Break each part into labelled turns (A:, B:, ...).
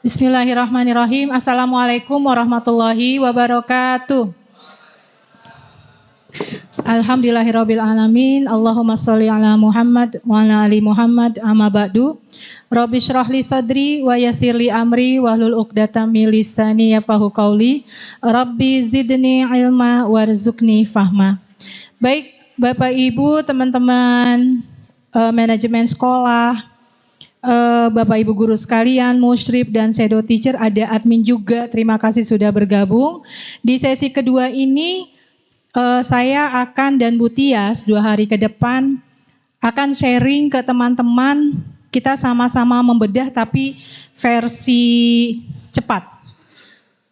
A: Bismillahirrahmanirrahim. Assalamualaikum warahmatullahi wabarakatuh. Alhamdulillahirabbil alamin. Allahumma sholli ala Muhammad wa ala ali Muhammad. Amma ba'du. Rabbi shrah li sadri wa yassir li amri wahlul 'uqdatam min lisani yafqahu qauli. Rabbi zidni ilma warzuqni fahma. Baik, Bapak Ibu, teman-teman manajemen sekolah, Bapak Ibu guru sekalian, musyrif dan shadow teacher, ada admin juga. Terima kasih sudah bergabung. Di sesi kedua ini saya akan dan Bu Tias 2 hari ke depan akan sharing ke teman-teman. Kita sama-sama membedah tapi versi cepat.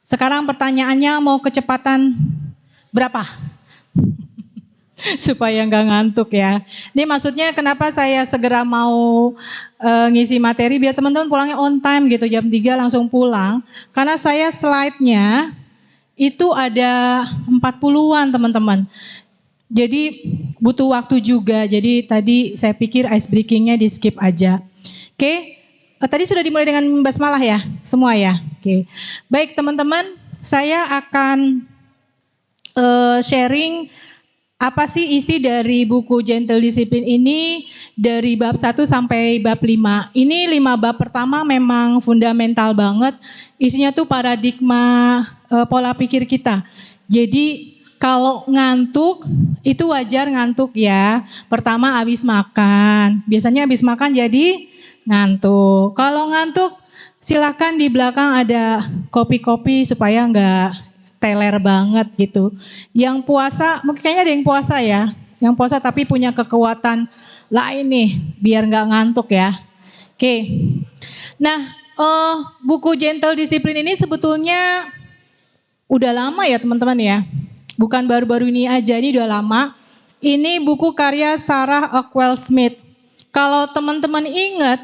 A: Sekarang pertanyaannya, mau kecepatan berapa? Supaya nggak ngantuk ya. Ini maksudnya kenapa saya segera mau ngisi materi biar teman-teman pulangnya on time gitu, jam 3 langsung pulang. Karena saya slide-nya itu ada 40-an teman-teman. Jadi butuh waktu juga. Jadi tadi saya pikir ice breaking-nya di skip aja. Oke. Tadi sudah dimulai dengan basmalah ya? Semua ya? Oke. Baik teman-teman, saya akan sharing apa sih isi dari buku Gentle Discipline ini dari bab 1 sampai bab 5. Ini 5 bab pertama memang fundamental banget. Isinya tuh paradigma pola pikir kita. Jadi kalau ngantuk itu wajar ngantuk ya. Pertama habis makan. Biasanya habis makan jadi ngantuk. Kalau ngantuk silakan di belakang ada kopi-kopi supaya enggak teler banget gitu. Yang puasa, mungkin kayaknya ada yang puasa ya. Yang puasa tapi punya kekuatan lain nih, biar nggak ngantuk ya. Oke. Nah, buku Gentle Discipline ini sebetulnya udah lama ya teman-teman ya. Bukan baru-baru ini aja, ini udah lama. Ini buku karya Sarah Ockwell Smith. Kalau teman-teman ingat,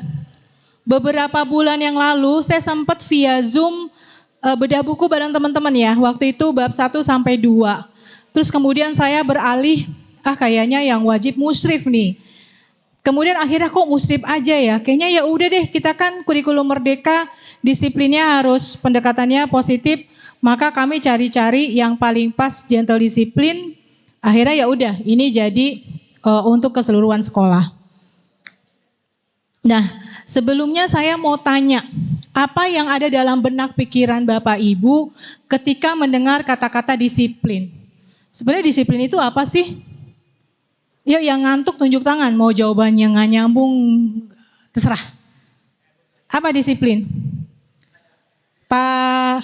A: beberapa bulan yang lalu saya sempat via Zoom bedah buku bareng teman-teman ya. Waktu itu bab 1 sampai 2. Terus kemudian saya beralih, kayaknya yang wajib musyrif nih. Kemudian akhirnya kok musyrif aja ya. Kayaknya ya udah deh, kita kan kurikulum merdeka, disiplinnya harus pendekatannya positif. Maka kami cari-cari yang paling pas Gentle Discipline. Akhirnya ya udah, ini jadi untuk keseluruhan sekolah. Nah, sebelumnya saya mau tanya, apa yang ada dalam benak pikiran Bapak Ibu ketika mendengar kata-kata disiplin? Sebenarnya disiplin itu apa sih? Yuk yang ngantuk tunjuk tangan, mau jawabannya nggak nyambung, terserah. Apa disiplin? Pak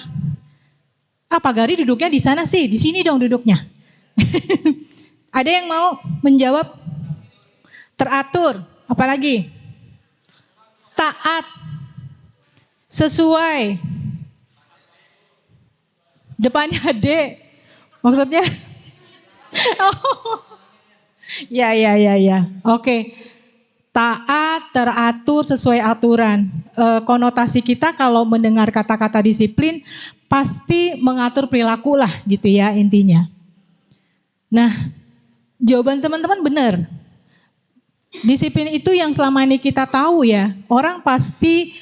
A: Gari duduknya di sana sih, di sini dong duduknya. Ada yang mau menjawab? Teratur, apalagi? Taat, sesuai, depannya D, maksudnya? Oh, ya, oke. Taat, teratur, sesuai aturan. Konotasi kita kalau mendengar kata-kata disiplin pasti mengatur perilaku lah gitu ya intinya. Nah, jawaban teman-teman benar. Disiplin itu yang selama ini kita tahu ya, orang pasti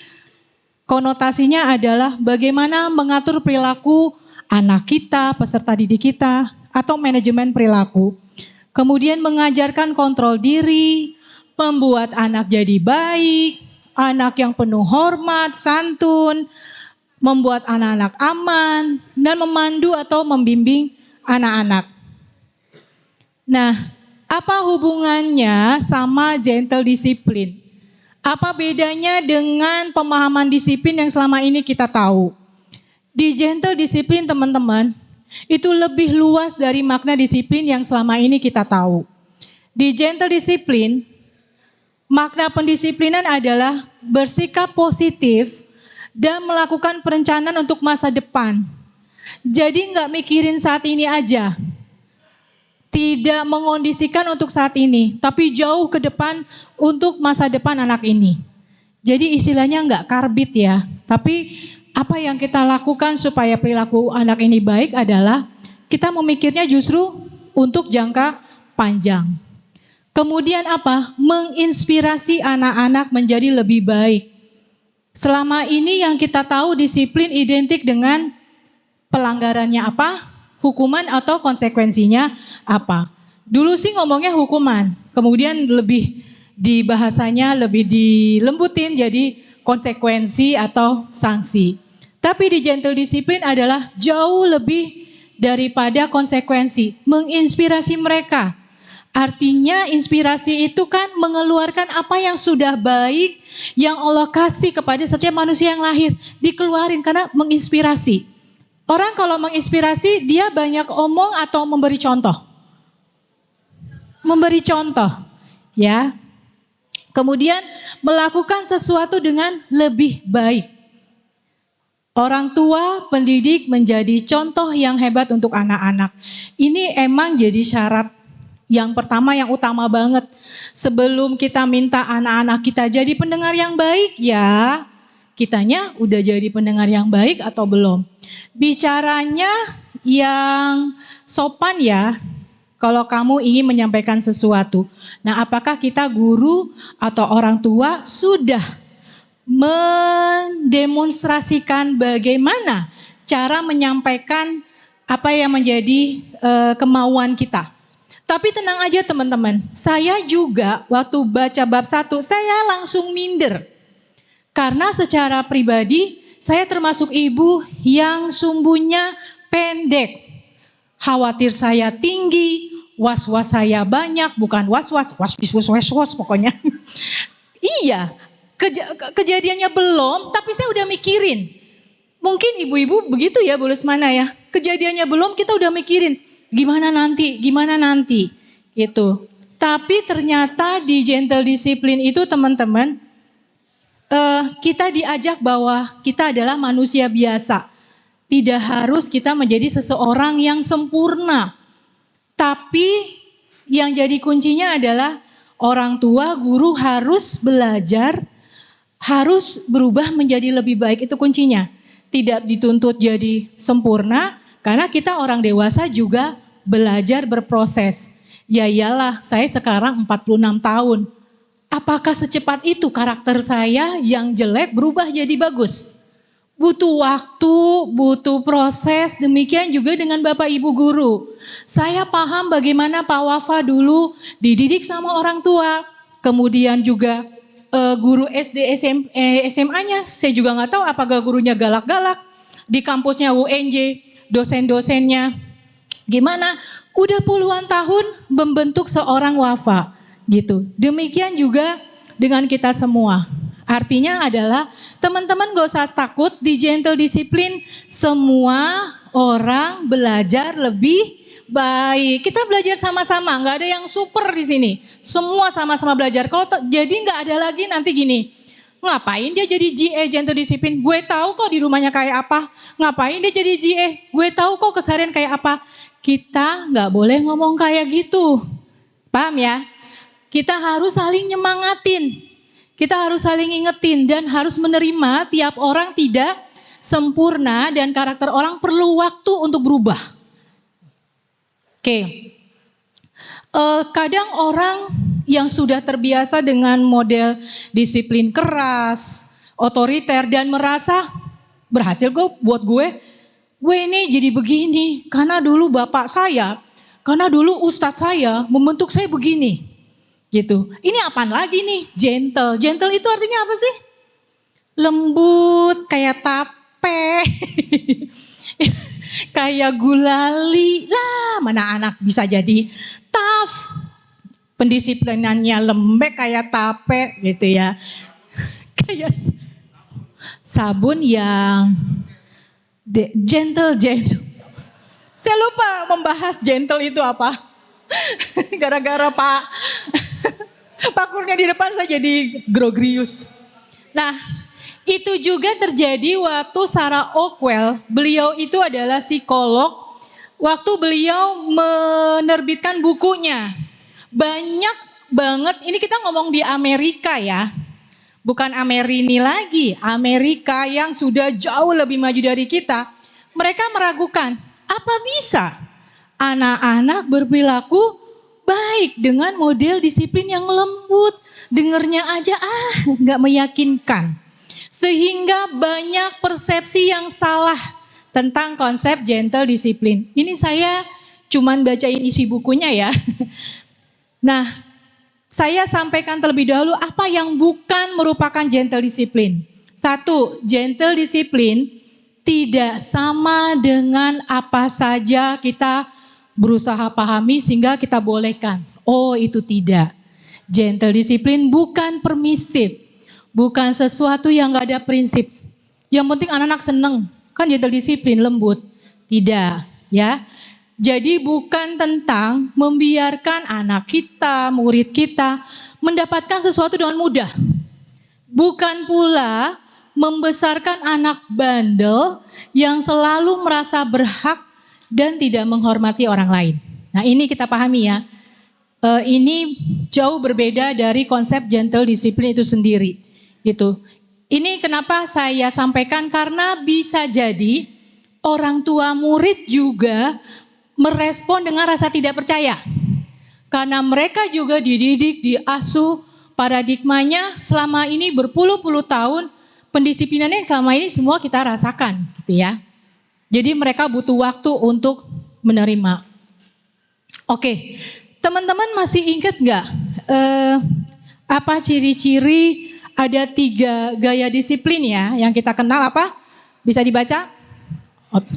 A: konotasinya adalah bagaimana mengatur perilaku anak kita, peserta didik kita, atau manajemen perilaku. Kemudian mengajarkan kontrol diri, membuat anak jadi baik, anak yang penuh hormat, santun, membuat anak-anak aman, dan memandu atau membimbing anak-anak. Nah, apa hubungannya sama Gentle Discipline? Apa bedanya dengan pemahaman disiplin yang selama ini kita tahu? Di Gentle Discipline teman-teman, itu lebih luas dari makna disiplin yang selama ini kita tahu. Di Gentle Discipline, makna pendisiplinan adalah bersikap positif dan melakukan perencanaan untuk masa depan. Jadi nggak mikirin saat ini aja. Tidak mengondisikan untuk saat ini, tapi jauh ke depan untuk masa depan anak ini. Jadi istilahnya enggak karbit ya, tapi apa yang kita lakukan supaya perilaku anak ini baik adalah kita memikirnya justru untuk jangka panjang. Kemudian apa? Menginspirasi anak-anak menjadi lebih baik. Selama ini yang kita tahu disiplin identik dengan pelanggarannya apa, hukuman atau konsekuensinya apa. Dulu sih ngomongnya hukuman, kemudian lebih di bahasanya lebih dilembutin jadi konsekuensi atau sanksi. Tapi di gentle discipline adalah jauh lebih daripada konsekuensi, menginspirasi mereka. Artinya inspirasi itu kan mengeluarkan apa yang sudah baik yang Allah kasih kepada setiap manusia yang lahir. Dikeluarin karena menginspirasi. Orang kalau menginspirasi dia banyak omong atau memberi contoh. Memberi contoh, ya. Kemudian melakukan sesuatu dengan lebih baik. Orang tua, pendidik menjadi contoh yang hebat untuk anak-anak. Ini emang jadi syarat yang pertama, yang utama banget. Sebelum kita minta anak-anak kita jadi pendengar yang baik, ya kitanya udah jadi pendengar yang baik atau belum. Bicaranya yang sopan ya, kalau kamu ingin menyampaikan sesuatu. Nah, apakah kita guru atau orang tua sudah mendemonstrasikan bagaimana cara menyampaikan apa yang menjadi kemauan kita. Tapi tenang aja teman-teman, saya juga waktu baca bab 1, saya langsung minder. Karena secara pribadi, saya termasuk ibu yang sumbunya pendek. Khawatir saya tinggi, was-was saya banyak, bukan was-was pokoknya. Iya, kejadiannya belum, tapi saya udah mikirin. Mungkin ibu-ibu begitu ya, Bu Lesmana ya. Kejadiannya belum, kita udah mikirin. Gimana nanti, gitu. Tapi ternyata di gentle discipline itu teman-teman, kita diajak bahwa kita adalah manusia biasa. Tidak harus kita menjadi seseorang yang sempurna. Tapi yang jadi kuncinya adalah orang tua, guru harus belajar, harus berubah menjadi lebih baik, itu kuncinya. Tidak dituntut jadi sempurna, karena kita orang dewasa juga belajar berproses. Ya iyalah, saya sekarang 46 tahun. Apakah secepat itu karakter saya yang jelek berubah jadi bagus? Butuh waktu, butuh proses, demikian juga dengan Bapak Ibu guru. Saya paham bagaimana Pak Wafa dulu dididik sama orang tua. Kemudian juga guru SD SMA-nya, saya juga nggak tahu apakah gurunya galak-galak. Di kampusnya UNJ, dosen-dosennya gimana? Udah puluhan tahun membentuk seorang Wafa gitu. Demikian juga dengan kita semua. Artinya adalah teman-teman gak usah takut, di gentle discipline semua orang belajar lebih baik. Kita belajar sama-sama, gak ada yang super di sini. Semua sama-sama belajar. Kalau jadi gak ada lagi nanti gini. Ngapain dia jadi GA gentle discipline? Gue tahu kok di rumahnya kayak apa. Ngapain dia jadi GA? Gue tahu kok keseharian kayak apa. Kita nggak boleh ngomong kayak gitu. Paham ya? Kita harus saling nyemangatin. Kita harus saling ingetin dan harus menerima tiap orang tidak sempurna dan karakter orang perlu waktu untuk berubah. Oke. Kadang orang yang sudah terbiasa dengan model disiplin keras, otoriter dan merasa berhasil kok buat gue ini jadi begini karena dulu bapak saya, karena dulu ustadz saya membentuk saya begini. Gitu. Ini apaan lagi nih? Gentle. Gentle itu artinya apa sih? Lembut, kayak tape. Kayak gulali. Lah, mana anak bisa jadi tough. Pendisiplinannya lembek kayak tape gitu ya. Kayak sabun yang gentle. Saya lupa membahas gentle itu apa. Gara-gara Pak Kurnia di depan saya jadi grogrius. Nah, itu juga terjadi waktu Sarah Oakwell. Beliau itu adalah psikolog. Waktu beliau menerbitkan bukunya. Banyak banget, ini kita ngomong di Amerika ya. Bukan Amerini lagi, Amerika yang sudah jauh lebih maju dari kita. Mereka meragukan, apa bisa anak-anak berperilaku baik dengan model disiplin yang lembut. Dengernya aja gak meyakinkan. Sehingga banyak persepsi yang salah tentang konsep gentle disiplin. Ini saya cuman bacain isi bukunya ya. Nah, saya sampaikan terlebih dahulu apa yang bukan merupakan gentle disiplin. Satu, gentle disiplin tidak sama dengan apa saja kita berusaha pahami sehingga kita bolehkan. Oh, itu tidak. Gentle disiplin bukan permisif. Bukan sesuatu yang gak ada prinsip. Yang penting anak-anak seneng. Kan gentle disiplin, lembut. Tidak, ya. Jadi bukan tentang membiarkan anak kita, murid kita mendapatkan sesuatu dengan mudah. Bukan pula membesarkan anak bandel yang selalu merasa berhak dan tidak menghormati orang lain. Nah, ini kita pahami ya. Ini jauh berbeda dari konsep gentle disiplin itu sendiri. Gitu. Ini kenapa saya sampaikan, karena bisa jadi orang tua murid juga merespon dengan rasa tidak percaya. Karena mereka juga dididik, diasuh, paradigmanya selama ini berpuluh-puluh tahun, pendisiplinannya selama ini semua kita rasakan gitu ya. Jadi mereka butuh waktu untuk menerima. Oke, teman-teman masih ingat nggak apa ciri-ciri? Ada 3 gaya disiplin ya yang kita kenal apa? Bisa dibaca?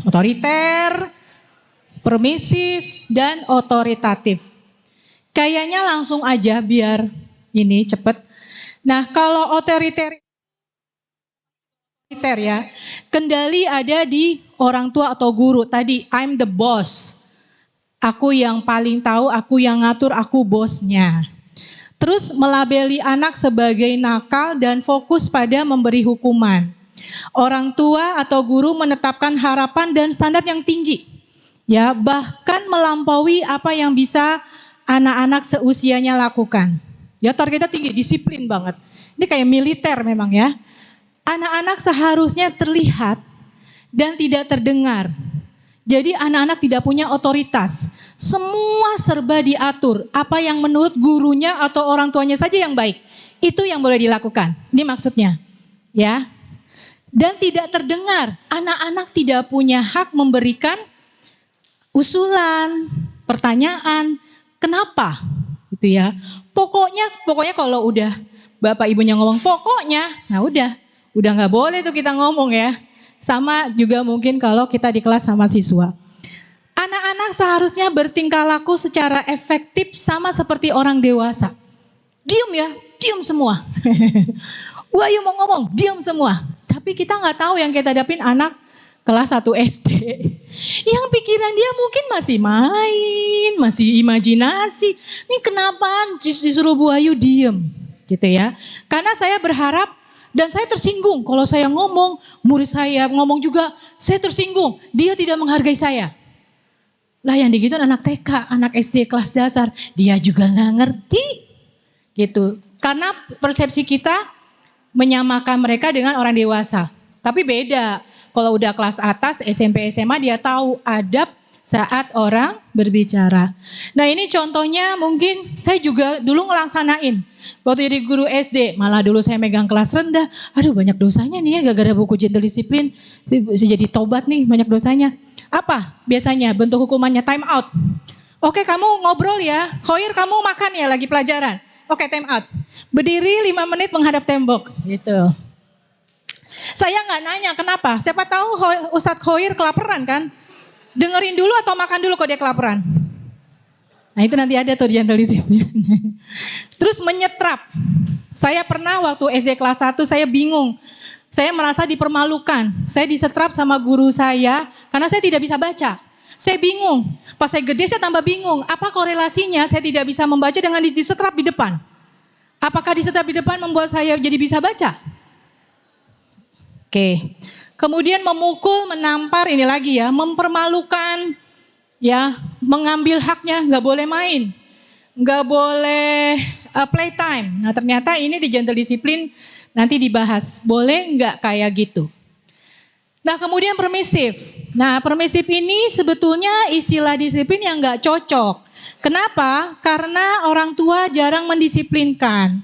A: Otoriter, permisif, dan otoritatif. Kayaknya langsung aja biar ini cepet. Nah, kalau otoriter ya, kendali ada di orang tua atau guru. Tadi, I'm the boss. Aku yang paling tahu, aku yang ngatur, aku bosnya. Terus melabeli anak sebagai nakal dan fokus pada memberi hukuman. Orang tua atau guru menetapkan harapan dan standar yang tinggi. Ya, bahkan melampaui apa yang bisa anak-anak seusianya lakukan. Ya, targetnya tinggi, disiplin banget. Ini kayak militer memang ya. Anak-anak seharusnya terlihat dan tidak terdengar. Jadi anak-anak tidak punya otoritas. Semua serba diatur. Apa yang menurut gurunya atau orang tuanya saja yang baik. Itu yang boleh dilakukan. Ini maksudnya. Ya. Dan tidak terdengar. Anak-anak tidak punya hak memberikan usulan, pertanyaan. Kenapa? Gitu ya. Pokoknya kalau udah bapak ibunya ngomong pokoknya. Nah udah gak boleh tuh kita ngomong ya. Sama juga mungkin kalau kita di kelas sama siswa. Anak-anak seharusnya bertingkah laku secara efektif sama seperti orang dewasa. Diam ya, diam semua. Wahyu mau ngomong, diam semua. Tapi kita nggak tahu yang kita hadapin anak kelas 1 SD. Yang pikiran dia mungkin masih main, masih imajinasi. Ini kenapa disuruh Bu Ayu diam? Gitu ya. Karena saya berharap dan saya tersinggung kalau saya ngomong, murid saya ngomong juga, saya tersinggung, dia tidak menghargai saya. Lah yang digituin anak TK, anak SD kelas dasar, dia juga gak ngerti. Gitu. Karena persepsi kita menyamakan mereka dengan orang dewasa. Tapi beda, kalau udah kelas atas, SMP, SMA dia tahu adab saat orang berbicara. Nah ini contohnya mungkin saya juga dulu ngelaksanain. Waktu jadi guru SD, malah dulu saya megang kelas rendah. Aduh banyak dosanya nih ya gara-gara buku gentle disiplin. Bisa jadi tobat nih banyak dosanya. Apa biasanya bentuk hukumannya? Time out. Oke kamu ngobrol ya. Khoir kamu makan ya lagi pelajaran. Oke time out. Berdiri 5 menit menghadap tembok. Gitu. Saya nggak nanya kenapa. Siapa tahu Ustadz Khoir kelaparan kan. Dengerin dulu atau makan dulu kok dia kelaparan. Nah itu nanti ada tuh gentle disiplin. Terus menyetrap. Saya pernah waktu SD kelas 1 saya bingung. Saya merasa dipermalukan. Saya disetrap sama guru saya karena saya tidak bisa baca. Saya bingung. Pas saya gede saya tambah bingung. Apa korelasinya saya tidak bisa membaca dengan disetrap di depan? Apakah disetrap di depan membuat saya jadi bisa baca? Oke. Kemudian memukul, menampar, ini lagi ya, mempermalukan, ya, mengambil haknya, nggak boleh main, nggak boleh playtime. Nah ternyata ini di gentle disiplin nanti dibahas, boleh nggak kayak gitu. Nah kemudian permisif. Nah permisif ini sebetulnya istilah disiplin yang nggak cocok. Kenapa? Karena orang tua jarang mendisiplinkan,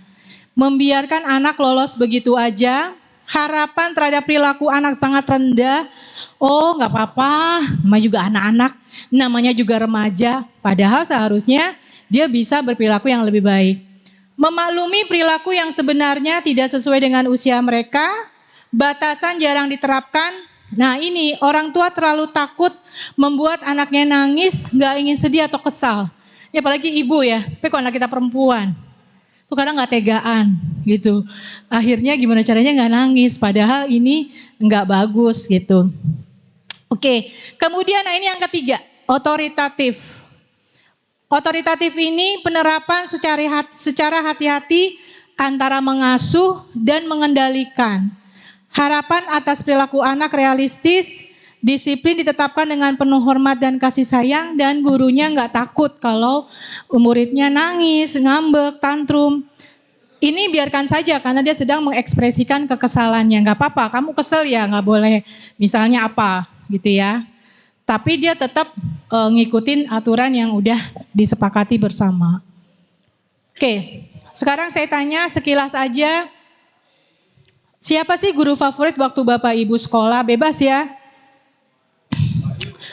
A: membiarkan anak lolos begitu aja. harapan terhadap perilaku anak sangat rendah. Oh nggak apa-apa, namanya juga anak-anak, namanya juga remaja. Padahal seharusnya dia bisa berperilaku yang lebih baik. Memaklumi perilaku yang sebenarnya tidak sesuai dengan usia mereka, batasan jarang diterapkan. Nah ini orang tua terlalu takut membuat anaknya nangis, nggak ingin sedih atau kesal. Ya apalagi ibu ya, tapi kalau anak kita perempuan, tuh kadang nggak tegaan gitu. Akhirnya gimana caranya nggak nangis, padahal ini nggak bagus gitu. Oke, kemudian nah ini yang ketiga, otoritatif. Otoritatif ini penerapan secara hati-hati antara mengasuh dan mengendalikan. Harapan atas perilaku anak realistis, disiplin ditetapkan dengan penuh hormat dan kasih sayang, dan gurunya nggak takut kalau muridnya nangis, ngambek, tantrum. Ini biarkan saja karena dia sedang mengekspresikan kekesalannya. Nggak apa-apa, kamu kesel ya, nggak boleh misalnya apa gitu ya. Tapi dia tetap ngikutin aturan yang udah disepakati bersama. Oke, sekarang saya tanya sekilas aja. Siapa sih guru favorit waktu Bapak Ibu sekolah? Bebas ya.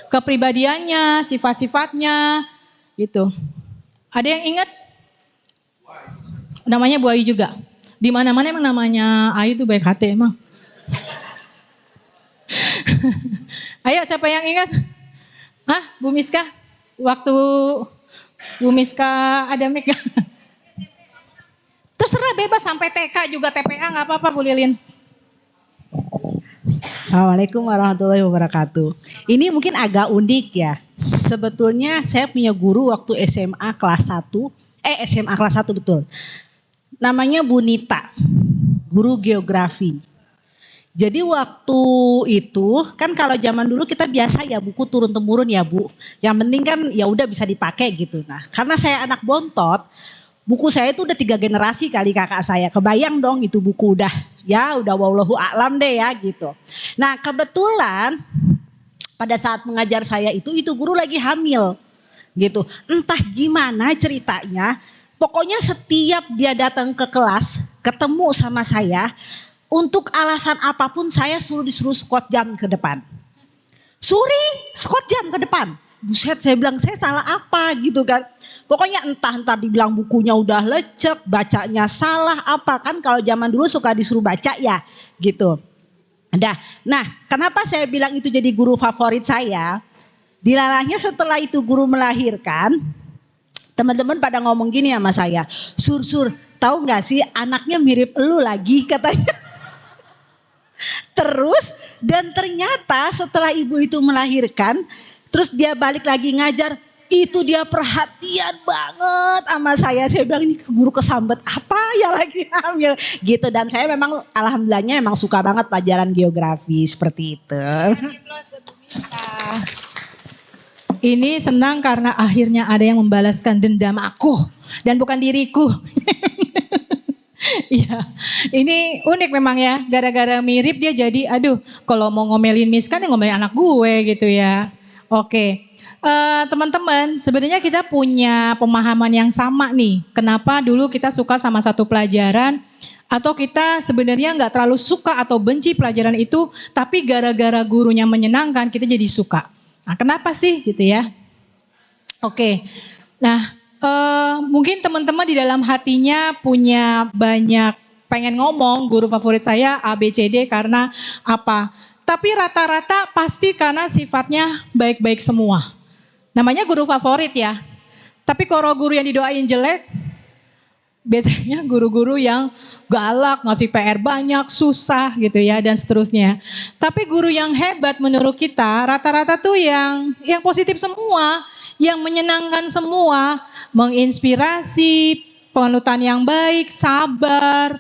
A: Kepribadiannya, sifat-sifatnya, gitu. Ada yang ingat? Namanya Bu Ayu juga. Di mana-mana emang namanya Ayu tuh baik hati emang. Ayo siapa yang ingat? Hah, Bu Miska? Waktu Bu Miska ada mic. Terserah bebas sampai TK juga TPA nggak apa-apa Bu Lilin.
B: Assalamualaikum warahmatullahi wabarakatuh. Ini mungkin agak unik ya. Sebetulnya saya punya guru waktu SMA kelas 1. SMA kelas 1 betul. Namanya Bu Nita. Guru geografi. Jadi waktu itu kan kalau zaman dulu kita biasa ya buku turun temurun ya Bu. Yang penting kan ya udah bisa dipakai gitu. Nah karena saya anak bontot, buku saya itu udah 3 generasi kali kakak saya. Kebayang dong itu buku udah wallahu a'lam deh ya gitu. Nah kebetulan pada saat mengajar saya itu guru lagi hamil gitu. Entah gimana ceritanya, pokoknya setiap dia datang ke kelas ketemu sama saya, untuk alasan apapun saya disuruh squat jam ke depan. Squat jam ke depan. Buset, saya bilang saya salah apa gitu kan. Pokoknya entah dibilang bukunya udah lecek, bacanya salah apa kan, kalau zaman dulu suka disuruh baca ya gitu. Nah kenapa saya bilang itu jadi guru favorit saya? Dilalahnya setelah itu guru melahirkan, teman-teman pada ngomong gini sama saya, Sur, tahu nggak sih anaknya mirip elu lagi katanya. Terus dan ternyata setelah ibu itu melahirkan, terus dia balik lagi ngajar, itu dia perhatian banget sama saya. Saya bilang ini guru kesambet apa ya lagi hamil gitu. Dan saya memang alhamdulillahnya memang suka banget pelajaran geografi seperti itu.
A: Ini senang karena akhirnya ada yang membalaskan dendam aku dan bukan diriku. Iya, ini unik memang ya. Gara-gara mirip dia jadi, aduh, kalau mau ngomelin Miska nih ngomelin anak gue gitu ya. Oke, teman-teman, sebenarnya kita punya pemahaman yang sama nih. Kenapa dulu kita suka sama satu pelajaran, atau kita sebenarnya nggak terlalu suka atau benci pelajaran itu, tapi gara-gara gurunya menyenangkan kita jadi suka. Nah, kenapa sih gitu ya? Oke, nah. Mungkin teman-teman di dalam hatinya punya banyak pengen ngomong guru favorit saya A, B, C, D karena apa. Tapi rata-rata pasti karena sifatnya baik-baik semua. Namanya guru favorit ya. Tapi kalau guru yang didoain jelek, biasanya guru-guru yang galak, ngasih PR banyak, susah gitu ya dan seterusnya. Tapi guru yang hebat menurut kita rata-rata tuh yang positif semua. Yang menyenangkan semua, menginspirasi, panutan yang baik, sabar,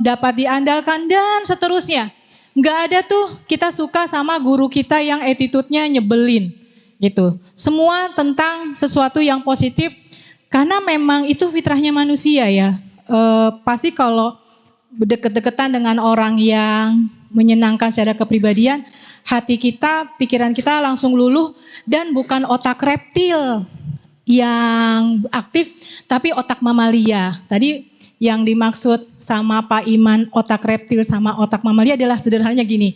A: dapat diandalkan dan seterusnya. Nggak ada tuh kita suka sama guru kita yang attitude-nya nyebelin gitu. Semua tentang sesuatu yang positif karena memang itu fitrahnya manusia ya. Pasti kalau deket-deketan dengan orang yang menyenangkan secara kepribadian, hati kita, pikiran kita langsung luluh dan bukan otak reptil yang aktif, tapi otak mamalia. Tadi Yang dimaksud sama Pak Iman otak reptil sama otak mamalia adalah sederhananya gini.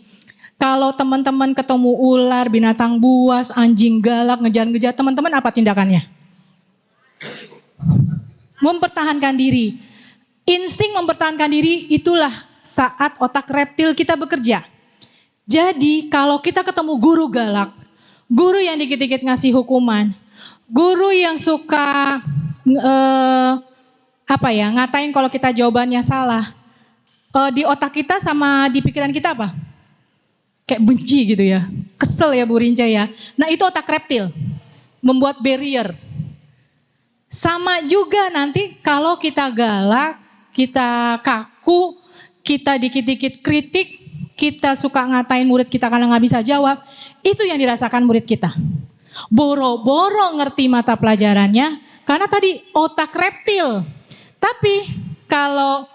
A: Kalau teman-teman ketemu ular, binatang buas, anjing galak, ngejar-ngejar, teman-teman apa tindakannya? Mempertahankan diri. Insting mempertahankan diri itulah saat otak reptil kita bekerja. Jadi kalau kita ketemu guru galak, guru yang dikit-dikit ngasih hukuman, guru yang suka ngatain kalau kita jawabannya salah, di otak kita sama di pikiran kita apa? Kayak benci gitu ya, kesel ya Bu Rinca ya. Nah itu otak reptil, membuat barrier. Sama juga nanti kalau kita galak, kita kaku, kita dikit-dikit kritik, kita suka ngatain murid kita karena nggak bisa jawab, itu yang dirasakan murid kita. Boro-boro ngerti mata pelajarannya, karena tadi otak reptil. Tapi kalau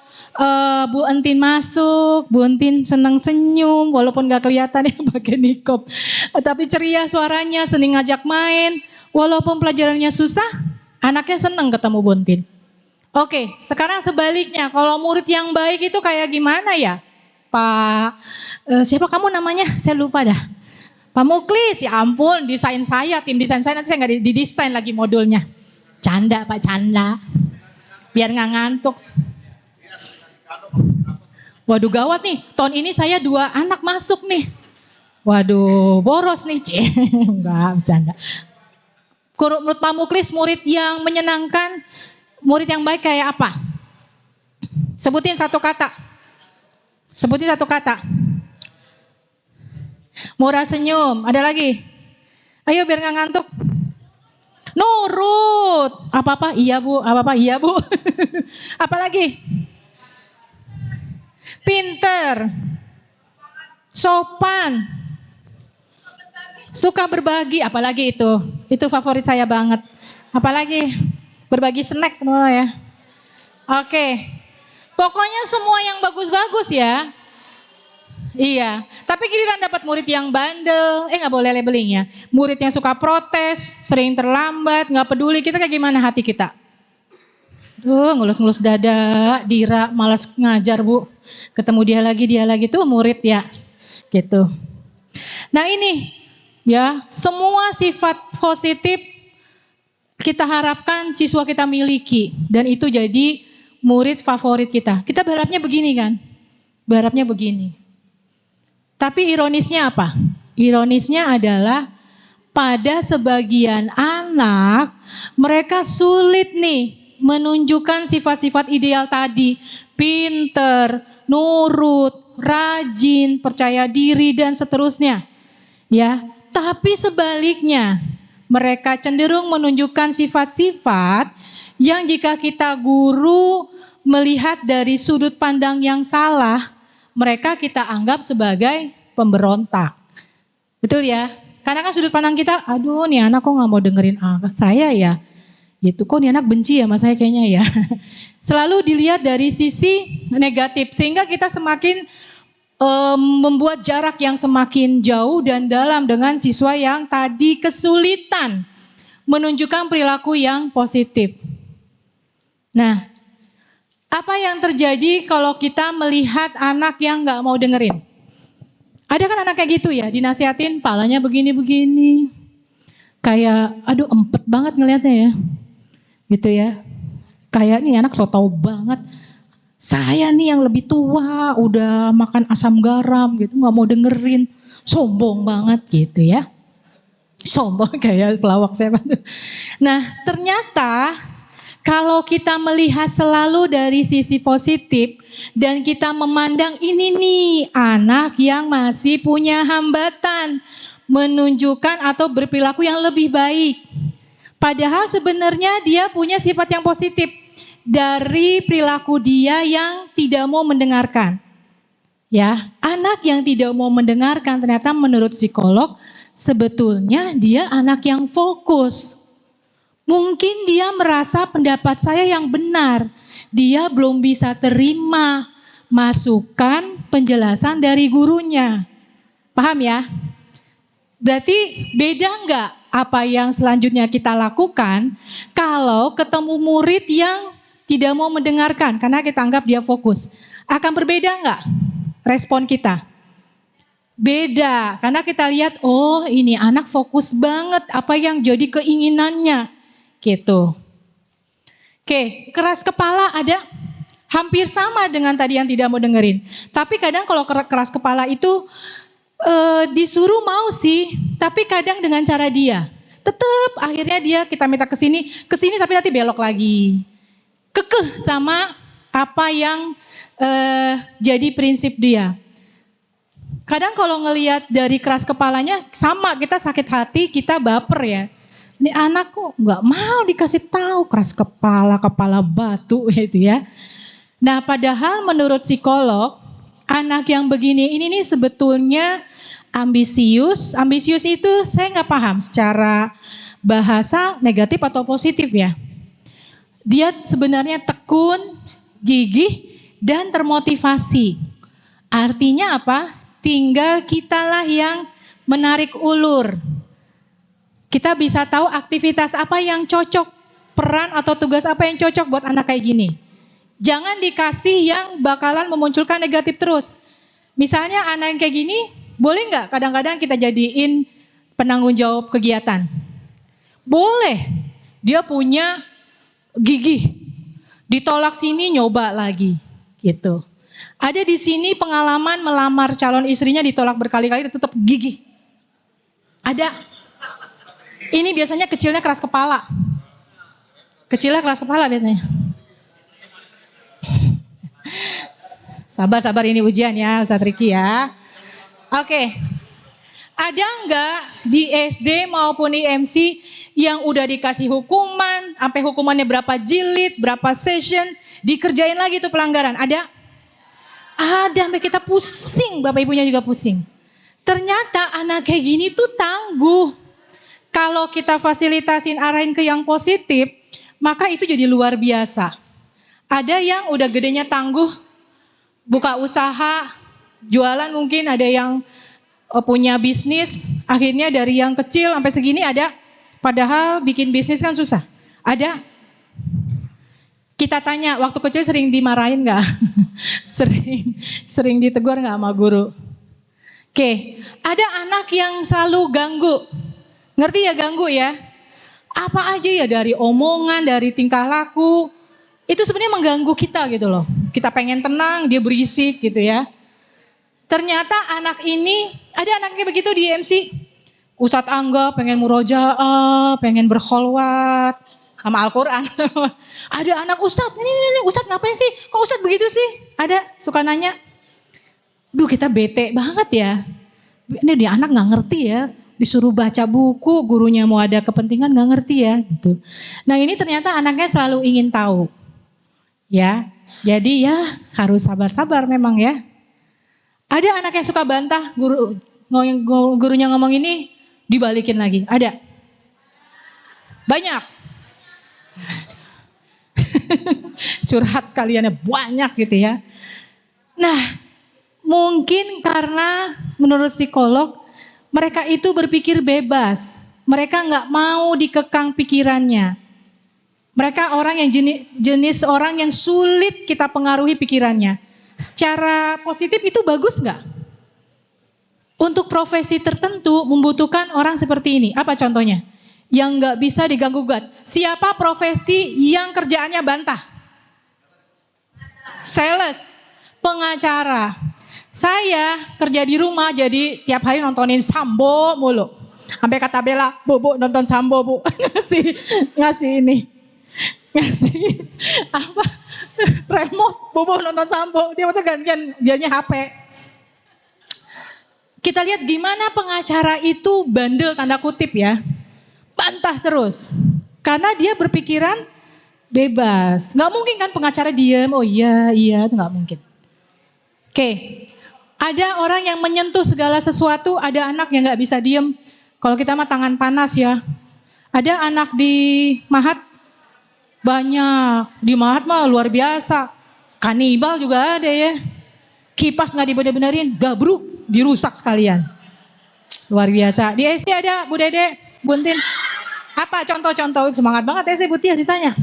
A: Bu Entin masuk, Bu Entin senang senyum, walaupun gak kelihatan ya pakai nikop. Tapi ceria suaranya, senang ngajak main, walaupun pelajarannya susah, anaknya senang ketemu Bu Entin. Oke, sekarang sebaliknya, kalau murid yang baik itu kayak gimana ya? Pak, siapa kamu namanya? Saya lupa dah. Pak Muklis, ya ampun, desain saya, tim desain saya nanti saya gak didesain lagi modulnya. Canda Pak, canda. Biar gak ngantuk. Waduh gawat nih, tahun ini saya 2 anak masuk nih. Waduh boros nih, enggak bercanda. Menurut Pak Muklis murid yang menyenangkan, murid yang baik kayak apa? Sebutin satu kata. Sebutin satu kata. Murah senyum, ada lagi? Ayo biar gak ngantuk. Nurut, apa-apa iya Bu, apa-apa iya Bu. Apa lagi? Pinter, sopan, suka berbagi, apalagi itu favorit saya banget. Apalagi berbagi snack teman-teman ya. Oke, pokoknya semua yang bagus-bagus ya. Iya, tapi giliran dapat murid yang bandel, nggak boleh labeling ya. Murid yang suka protes, sering terlambat, nggak peduli, kita kayak gimana hati kita? Ngelus-ngelus dada, Dira malas ngajar Bu. Ketemu dia lagi tuh murid ya. Gitu. Nah ini ya, semua sifat positif kita harapkan siswa kita miliki. Dan itu jadi murid favorit kita. Kita berharapnya begini kan? Berharapnya begini. Tapi ironisnya apa? Ironisnya adalah pada sebagian anak mereka sulit nih menunjukkan sifat-sifat ideal tadi. Pinter, nurut, rajin, percaya diri dan seterusnya. Ya, tapi sebaliknya mereka cenderung menunjukkan sifat-sifat yang jika kita guru melihat dari sudut pandang yang salah, mereka kita anggap sebagai pemberontak. Betul ya? Karena kan sudut pandang kita, aduh nih anak kok gak mau dengerin saya ya. Gitu, kok nih anak benci ya sama saya kayaknya ya. Selalu dilihat dari sisi negatif. Sehingga kita semakin membuat jarak yang semakin jauh dan dalam dengan siswa yang tadi kesulitan menunjukkan perilaku yang positif. Nah, apa yang terjadi kalau kita melihat anak yang gak mau dengerin? Ada kan anak kayak gitu ya, dinasihatin palanya begini-begini. Kayak aduh empet banget ngelihatnya ya. Gitu ya. Kayak nih anak so tau banget. Saya nih yang lebih tua udah makan asam garam gitu, gak mau dengerin. Sombong banget gitu ya. Sombong kayak pelawak saya. Nah ternyata kalau kita melihat selalu dari sisi positif dan kita memandang ini nih anak yang masih punya hambatan menunjukkan atau berperilaku yang lebih baik. Padahal sebenarnya dia punya sifat yang positif dari perilaku dia yang tidak mau mendengarkan. Ya, anak yang tidak mau mendengarkan ternyata menurut psikolog sebetulnya dia anak yang fokus. Mungkin dia merasa pendapat saya yang benar. Dia belum bisa terima masukan penjelasan dari gurunya. Paham ya? Berarti beda enggak apa yang selanjutnya kita lakukan kalau ketemu murid yang tidak mau mendengarkan karena kita anggap dia fokus. Akan berbeda nggak respon kita? Beda, karena kita lihat, oh ini anak fokus banget apa yang jadi keinginannya, gitu. Oke, keras kepala ada? Hampir sama dengan tadi yang tidak mau dengerin. Tapi kadang kalau keras kepala itu disuruh mau sih, tapi kadang dengan cara dia. Tetap akhirnya dia kita minta ke sini tapi nanti belok lagi. Kekeh sama apa yang jadi prinsip dia. Kadang kalau ngelihat dari keras kepalanya sama, kita sakit hati, kita baper ya. Ini anak kok nggak mau dikasih tahu, keras kepala, kepala batu gitu ya. Nah, padahal menurut psikolog, anak yang begini ini nih sebetulnya ambisius. Ambisius itu saya nggak paham secara bahasa negatif atau positif ya. Dia sebenarnya tekun, gigih, dan termotivasi. Artinya apa? Tinggal kitalah yang menarik ulur. Kita bisa tahu aktivitas apa yang cocok, peran atau tugas apa yang cocok buat anak kayak gini. Jangan dikasih yang bakalan memunculkan negatif terus. Misalnya anak yang kayak gini, boleh nggak kadang-kadang kita jadiin penanggung jawab kegiatan? Boleh. Dia punya gigih. Ditolak sini nyoba lagi gitu. Ada di sini pengalaman melamar calon istrinya ditolak berkali-kali tetap gigih. Ada. Ini biasanya kecilnya keras kepala. Kecilnya keras kepala biasanya. Sabar ini ujian ya Ustaz Riki ya. Oke. Ada enggak di SD maupun di MC yang udah dikasih hukuman, sampai hukumannya berapa jilid, berapa session, dikerjain lagi tuh pelanggaran? Ada? Ada, sampai kita pusing, bapak ibunya juga pusing. Ternyata anak kayak gini tuh tangguh. Kalau kita fasilitasin arahin ke yang positif, maka itu jadi luar biasa. Ada yang udah gedenya tangguh, buka usaha, jualan mungkin, ada yang punya bisnis, akhirnya dari yang kecil sampai segini ada. Padahal bikin bisnis kan susah. Ada. Kita tanya, waktu kecil sering dimarahin gak? sering ditegur gak sama guru? Oke, ada anak yang selalu ganggu. Ngerti ya ganggu ya? Apa aja ya, dari omongan, dari tingkah laku. Itu sebenarnya mengganggu kita gitu loh. Kita pengen tenang, dia berisik gitu ya. Ternyata anak ini, ada anak kayak begitu di MC. Ustadz Angga pengen murojaah, pengen berkholwat sama Al-Quran. Ada anak Ustadz, ini Ustadz ngapain sih? Kok Ustadz begitu sih? Ada, suka nanya. Duh kita bete banget ya. Ini dia anak gak ngerti ya. Disuruh baca buku, gurunya mau ada kepentingan gak ngerti ya. Gitu. Nah ini ternyata anaknya selalu ingin tahu. Ya, jadi ya harus sabar-sabar memang ya. Ada anak yang suka bantah, gurunya ngomong ini dibalikin lagi. Ada? Banyak? Curhat sekaliannya banyak gitu ya. Nah, mungkin karena menurut psikolog, mereka itu berpikir bebas. Mereka nggak mau dikekang pikirannya. Mereka orang yang jenis orang yang sulit kita pengaruhi pikirannya. Secara positif itu bagus nggak? Untuk profesi tertentu membutuhkan orang seperti ini. Apa contohnya? Yang nggak bisa diganggu-gugat. Siapa profesi yang kerjaannya bantah? Sales, pengacara. Saya kerja di rumah jadi tiap hari nontonin Sambo mulu. Sampai kata Bella, Bu nonton Sambo Bu. ngasih ini. Ngasih apa? Remote, Bu nonton Sambo. Dia maksudnya gantian, dianya HP. Kita lihat gimana pengacara itu bandel tanda kutip ya. Bantah terus. Karena dia berpikiran bebas. Gak mungkin kan pengacara diam, oh iya, itu gak mungkin. Oke, ada orang yang menyentuh segala sesuatu, ada anak yang gak bisa diem. Kalau kita mah tangan panas ya. Ada anak di Mahat, banyak. Di Mahat mah luar biasa. Kanibal juga ada ya. Kipas gak dibener-benerin, gabruk, dirusak sekalian. Luar biasa. Di SD ada Bu Dede, Buntin. Apa contoh-contoh? Semangat banget ya Bu Tia ditanya.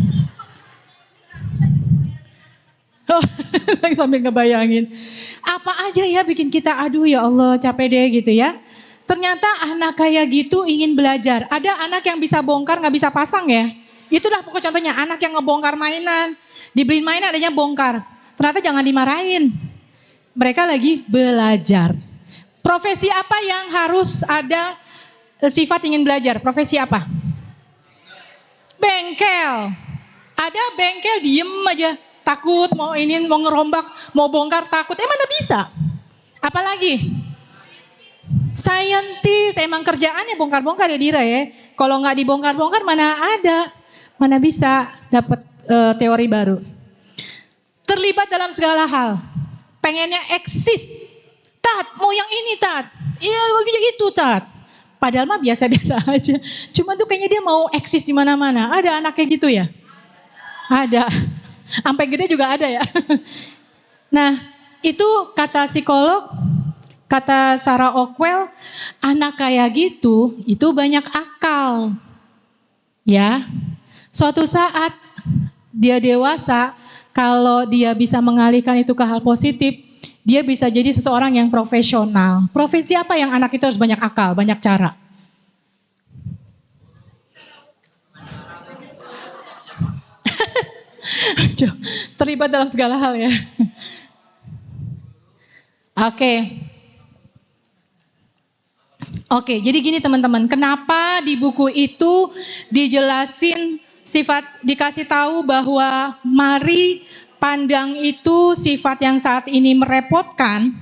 A: Sambil ngebayangin. Apa aja ya bikin kita aduh ya Allah capek deh gitu ya. Ternyata anak kayak gitu ingin belajar. Ada anak yang bisa bongkar nggak bisa pasang ya. Itulah pokok contohnya anak yang ngebongkar mainan. Dibeliin mainan adanya bongkar. Ternyata jangan dimarahin. Mereka lagi belajar. Profesi apa yang harus ada sifat ingin belajar? Profesi apa? Bengkel. Ada bengkel diem aja. Takut mau ngerombak, mau bongkar takut. Mana bisa? Apalagi? Saintis, emang kerjaannya bongkar-bongkar ya Dira ya. Kalau nggak dibongkar-bongkar mana ada, mana bisa dapat teori baru. Terlibat dalam segala hal, pengennya eksis. Tat, mau yang ini Tat, iya itu Tat. Padahal mah biasa-biasa aja. Cuman tuh kayaknya dia mau eksis di mana-mana. Ada anak kayak gitu ya? Ada. Sampai gede juga ada ya. Nah, itu kata psikolog, kata Sarah Ockwell, anak kayak gitu itu banyak akal. Ya. Suatu saat dia dewasa, kalau dia bisa mengalihkan itu ke hal positif, dia bisa jadi seseorang yang profesional. Profesi apa yang anak itu harus banyak akal, banyak cara? Terlibat dalam segala hal ya. Oke, jadi gini teman-teman, kenapa di buku itu dijelasin sifat, dikasih tahu bahwa mari pandang itu sifat yang saat ini merepotkan.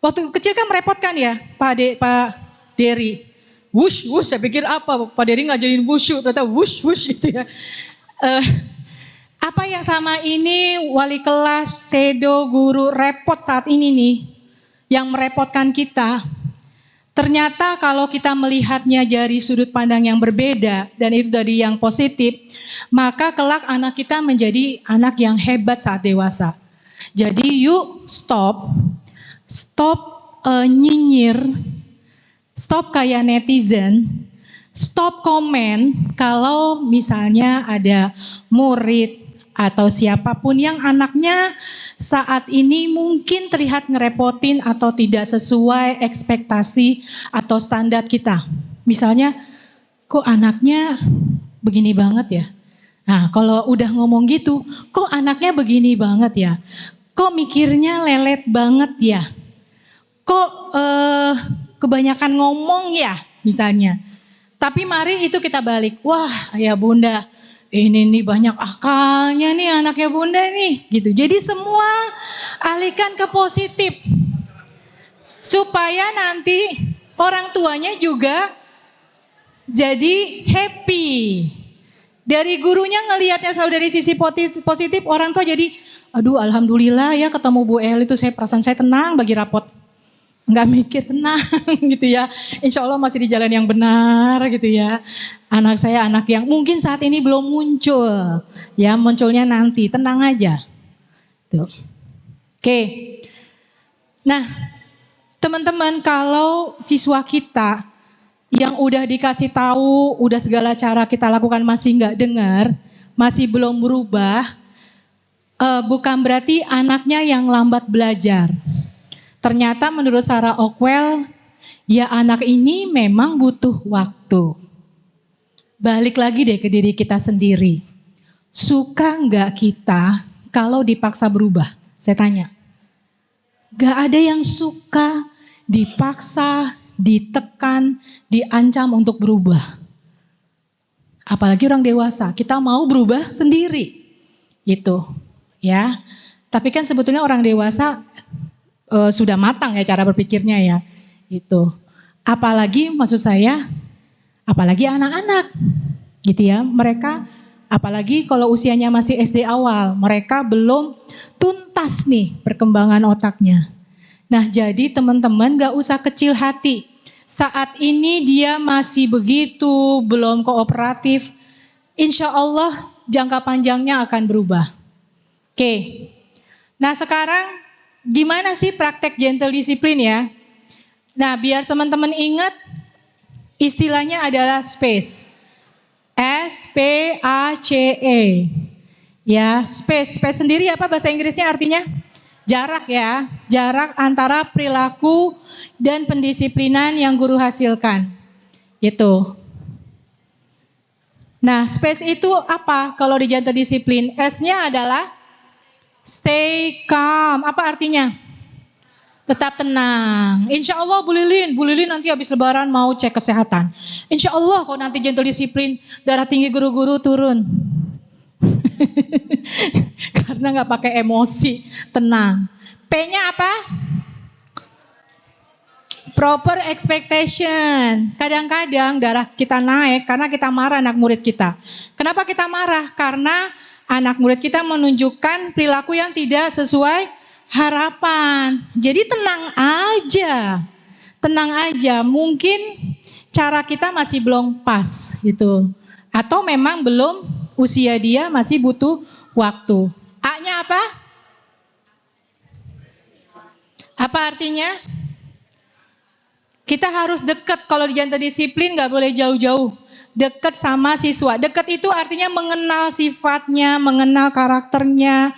A: Waktu kecil kan merepotkan ya Pak Dery. Wush, saya pikir apa Pak Dery ngajarin wushu, ternyata wush gitu ya. Apa yang sama ini wali kelas, sedo, guru repot saat ini nih, yang merepotkan kita. Ternyata kalau kita melihatnya dari sudut pandang yang berbeda dan itu dari yang positif, maka kelak anak kita menjadi anak yang hebat saat dewasa. Jadi yuk stop nyinyir, stop kayak netizen, stop komen kalau misalnya ada murid atau siapapun yang anaknya saat ini mungkin terlihat ngerepotin atau tidak sesuai ekspektasi atau standar kita. Misalnya, kok anaknya begini banget ya? Nah, kalau udah ngomong gitu, kok anaknya begini banget ya? Kok mikirnya lelet banget ya? Kok kebanyakan ngomong ya misalnya? Tapi mari itu kita balik, wah ya bunda, ini nih banyak akalnya nih anaknya bunda nih gitu. Jadi semua alihkan ke positif. Supaya nanti orang tuanya juga jadi happy. Dari gurunya ngelihatnya selalu dari sisi positif, orang tua jadi aduh alhamdulillah ya ketemu Bu El itu perasaan saya tenang bagi rapot. Nggak mikir, tenang gitu ya. Insya Allah masih di jalan yang benar gitu ya. Anak saya anak yang mungkin saat ini belum muncul. Ya munculnya nanti, tenang aja. Tuh. Oke. Nah teman-teman, kalau siswa kita yang udah dikasih tahu, udah segala cara kita lakukan masih nggak dengar, masih belum berubah, bukan berarti anaknya yang lambat belajar. Ternyata menurut Sarah Ockwell, ya anak ini memang butuh waktu. Balik lagi deh ke diri kita sendiri. Suka nggak kita kalau dipaksa berubah? Saya tanya. Gak ada yang suka dipaksa, ditekan, diancam untuk berubah. Apalagi orang dewasa, kita mau berubah sendiri. Gitu, ya. Tapi kan sebetulnya orang dewasa sudah matang ya cara berpikirnya ya, gitu. Apalagi maksud saya, apalagi anak-anak, gitu ya. Mereka, apalagi kalau usianya masih SD awal, mereka belum tuntas nih perkembangan otaknya. Nah jadi teman-teman gak usah kecil hati. Saat ini dia masih begitu, belum kooperatif. Insya Allah jangka panjangnya akan berubah. Oke, nah sekarang gimana sih praktek gentle disiplin ya? Nah, biar teman-teman ingat, istilahnya adalah SPACE. SPACE. Ya, space. Space sendiri apa bahasa Inggrisnya artinya? Jarak ya. Jarak antara perilaku dan pendisiplinan yang guru hasilkan. Gitu. Nah, space itu apa kalau di jantung disiplin? S-nya adalah stay calm. Apa artinya? Tetap tenang. Insya Allah Bu Lilin nanti habis lebaran mau cek kesehatan. Insya Allah kalau nanti gentle disiplin, darah tinggi guru-guru turun. Karena nggak pakai emosi, tenang. P-nya apa? Proper expectation. Kadang-kadang darah kita naik karena kita marah anak murid kita. Kenapa kita marah? Karena anak murid kita menunjukkan perilaku yang tidak sesuai harapan. Jadi tenang aja. Tenang aja. Mungkin cara kita masih belum pas gitu. Atau memang belum, usia dia masih butuh waktu. A-nya apa? Apa artinya? Kita harus dekat, kalau di jantung disiplin gak boleh jauh-jauh. Dekat sama siswa. Dekat itu artinya mengenal sifatnya, mengenal karakternya,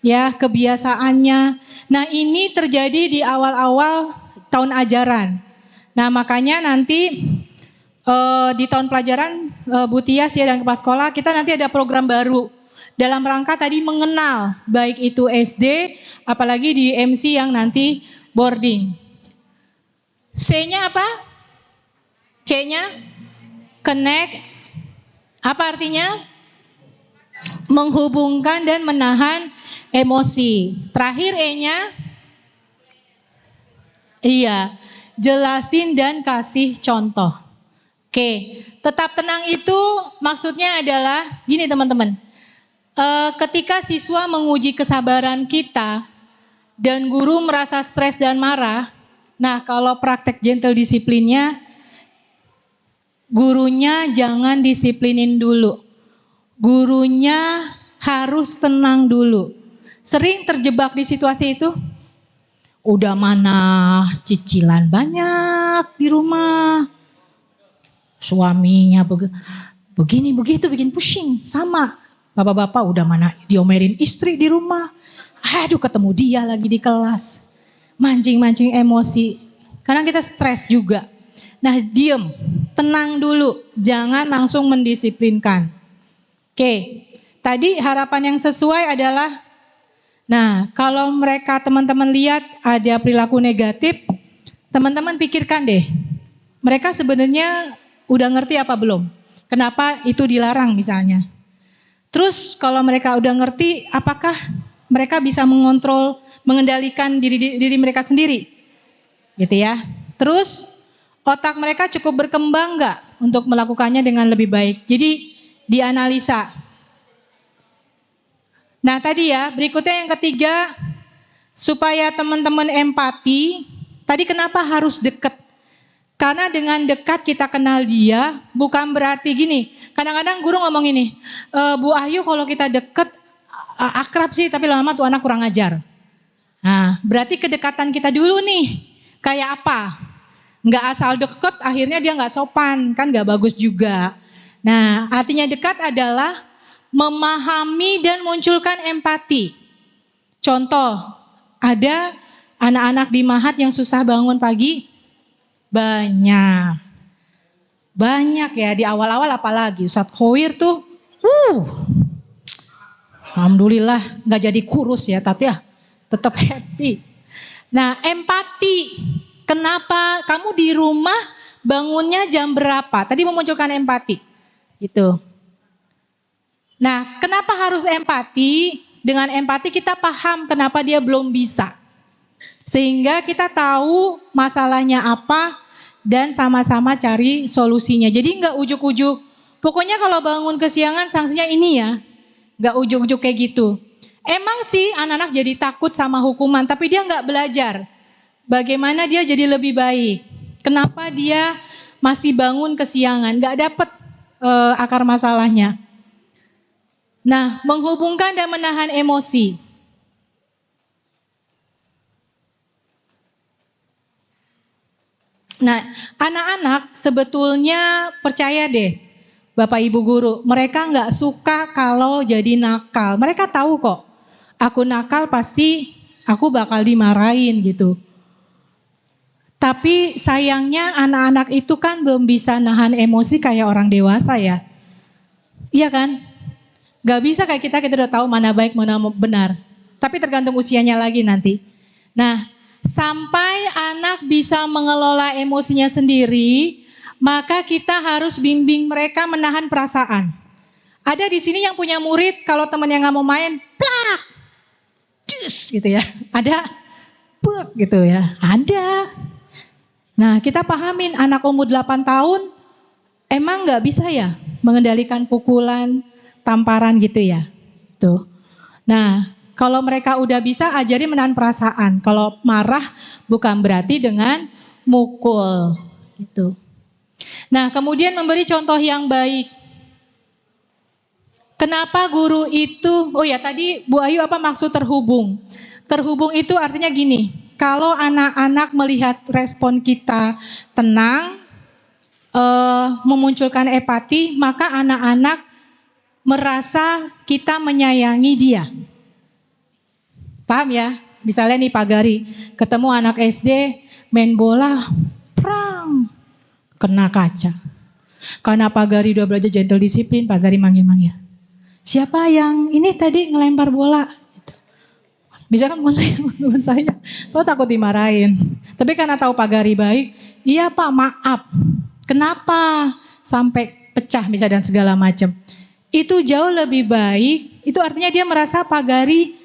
A: ya, kebiasaannya. Nah, ini terjadi di awal-awal tahun ajaran. Nah, makanya nanti di tahun pelajaran Bu Tias ya dan kepala sekolah kita nanti ada program baru dalam rangka tadi mengenal baik itu SD apalagi di MC yang nanti boarding. C-nya apa? C-nya connect. Apa artinya? Menghubungkan dan menahan emosi. Terakhir E-nya? Iya, jelasin dan kasih contoh. Oke, tetap tenang itu maksudnya adalah gini teman-teman. Ketika siswa menguji kesabaran kita dan guru merasa stres dan marah, nah kalau praktek gentle disiplinnya, gurunya jangan disiplinin dulu. Gurunya harus tenang dulu. Sering terjebak di situasi itu? Udah mana cicilan banyak di rumah. Suaminya begini begitu bikin pusing. Sama bapak-bapak udah mana diomelin istri di rumah. Aduh ketemu dia lagi di kelas. Mancing-mancing emosi. Karena kita stres juga. Nah diem, tenang dulu. Jangan langsung mendisiplinkan. Oke, tadi harapan yang sesuai adalah, nah kalau mereka teman-teman lihat ada perilaku negatif, teman-teman pikirkan deh, mereka sebenarnya udah ngerti apa belum? Kenapa itu dilarang misalnya? Terus kalau mereka udah ngerti, apakah mereka bisa mengontrol, mengendalikan diri mereka sendiri? Gitu ya. Terus otak mereka cukup berkembang nggak untuk melakukannya dengan lebih baik? Jadi dianalisa. Nah tadi ya, berikutnya yang ketiga, supaya teman-teman empati, tadi kenapa harus dekat? Karena dengan dekat kita kenal dia, bukan berarti gini, kadang-kadang guru ngomong ini, Bu Ahyu kalau kita dekat, akrab sih tapi lama tuh anak kurang ajar. Nah berarti kedekatan kita dulu nih, kayak apa? Nggak asal deket akhirnya dia nggak sopan, kan nggak bagus juga. Nah, artinya dekat adalah memahami dan munculkan empati. Contoh, ada anak-anak di Mahat yang susah bangun pagi? Banyak. Banyak ya, di awal-awal apalagi. Ustadz Khoir tuh, alhamdulillah gak jadi kurus ya Tat ya. Tetap happy. Nah, empati. Kenapa kamu di rumah bangunnya jam berapa? Tadi memunculkan empati. Gitu. Nah, kenapa harus empati? Dengan empati kita paham kenapa dia belum bisa. Sehingga kita tahu masalahnya apa dan sama-sama cari solusinya. Jadi enggak ujuk-ujuk. Pokoknya kalau bangun kesiangan sanksinya ini ya. Enggak ujuk-ujuk kayak gitu. Emang sih anak-anak jadi takut sama hukuman, tapi dia enggak belajar. Bagaimana dia jadi lebih baik. Kenapa dia masih bangun kesiangan, enggak dapat akar masalahnya. Nah, menghubungkan dan menahan emosi. Nah, anak-anak sebetulnya percaya deh, Bapak Ibu guru, mereka nggak suka kalau jadi nakal. Mereka tahu kok, aku nakal pasti aku bakal dimarahin gitu. Tapi sayangnya anak-anak itu kan belum bisa nahan emosi kayak orang dewasa ya. Iya kan? Gak bisa kayak kita udah tahu mana baik mana benar. Tapi tergantung usianya lagi nanti. Nah, sampai anak bisa mengelola emosinya sendiri, maka kita harus bimbing mereka menahan perasaan. Ada di sini yang punya murid kalau temannya nggak mau main, plak, cus gitu ya. Ada, puk gitu ya. Ada. Nah, kita pahamin anak umur 8 tahun emang nggak bisa ya mengendalikan pukulan, tamparan gitu ya. Tuh. Nah, kalau mereka udah bisa ajari menahan perasaan. Kalau marah bukan berarti dengan mukul gitu. Nah, kemudian memberi contoh yang baik. Kenapa guru itu, oh ya tadi Bu Ayu apa maksud terhubung? Terhubung itu artinya gini, kalau anak-anak melihat respon kita tenang, memunculkan empati, maka anak-anak merasa kita menyayangi dia. Paham ya? Misalnya nih Pak Gari, ketemu anak SD main bola, prang, kena kaca. Karena Pak Gari udah belajar gentle disiplin, Pak Gari manggil-manggil. Siapa yang ini tadi ngelempar bola? Misalkan bukan saya, soalnya takut dimarahin. Tapi karena tahu Pak Gari baik, iya Pak maaf. Kenapa sampai pecah misalnya dan segala macam. Itu jauh lebih baik, itu artinya dia merasa Pak Gari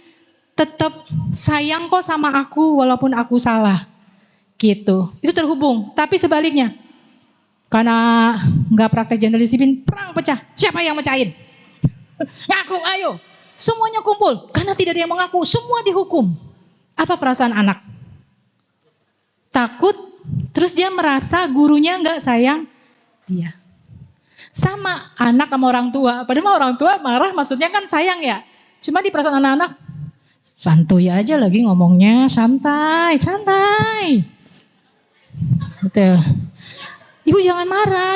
A: tetap sayang kok sama aku walaupun aku salah. Gitu, itu terhubung. Tapi sebaliknya, karena nggak praktek gentle disiplin, perang pecah, siapa yang mecahin? Ngaku ayo. Semuanya kumpul, karena tidak ada yang mengaku, semua dihukum. Apa perasaan anak? Takut, terus dia merasa gurunya nggak sayang dia. Sama anak sama orang tua, padahal orang tua marah maksudnya kan sayang ya. Cuma di perasaan anak-anak, santuy aja lagi ngomongnya, santai. Gitu. Ibu jangan marah.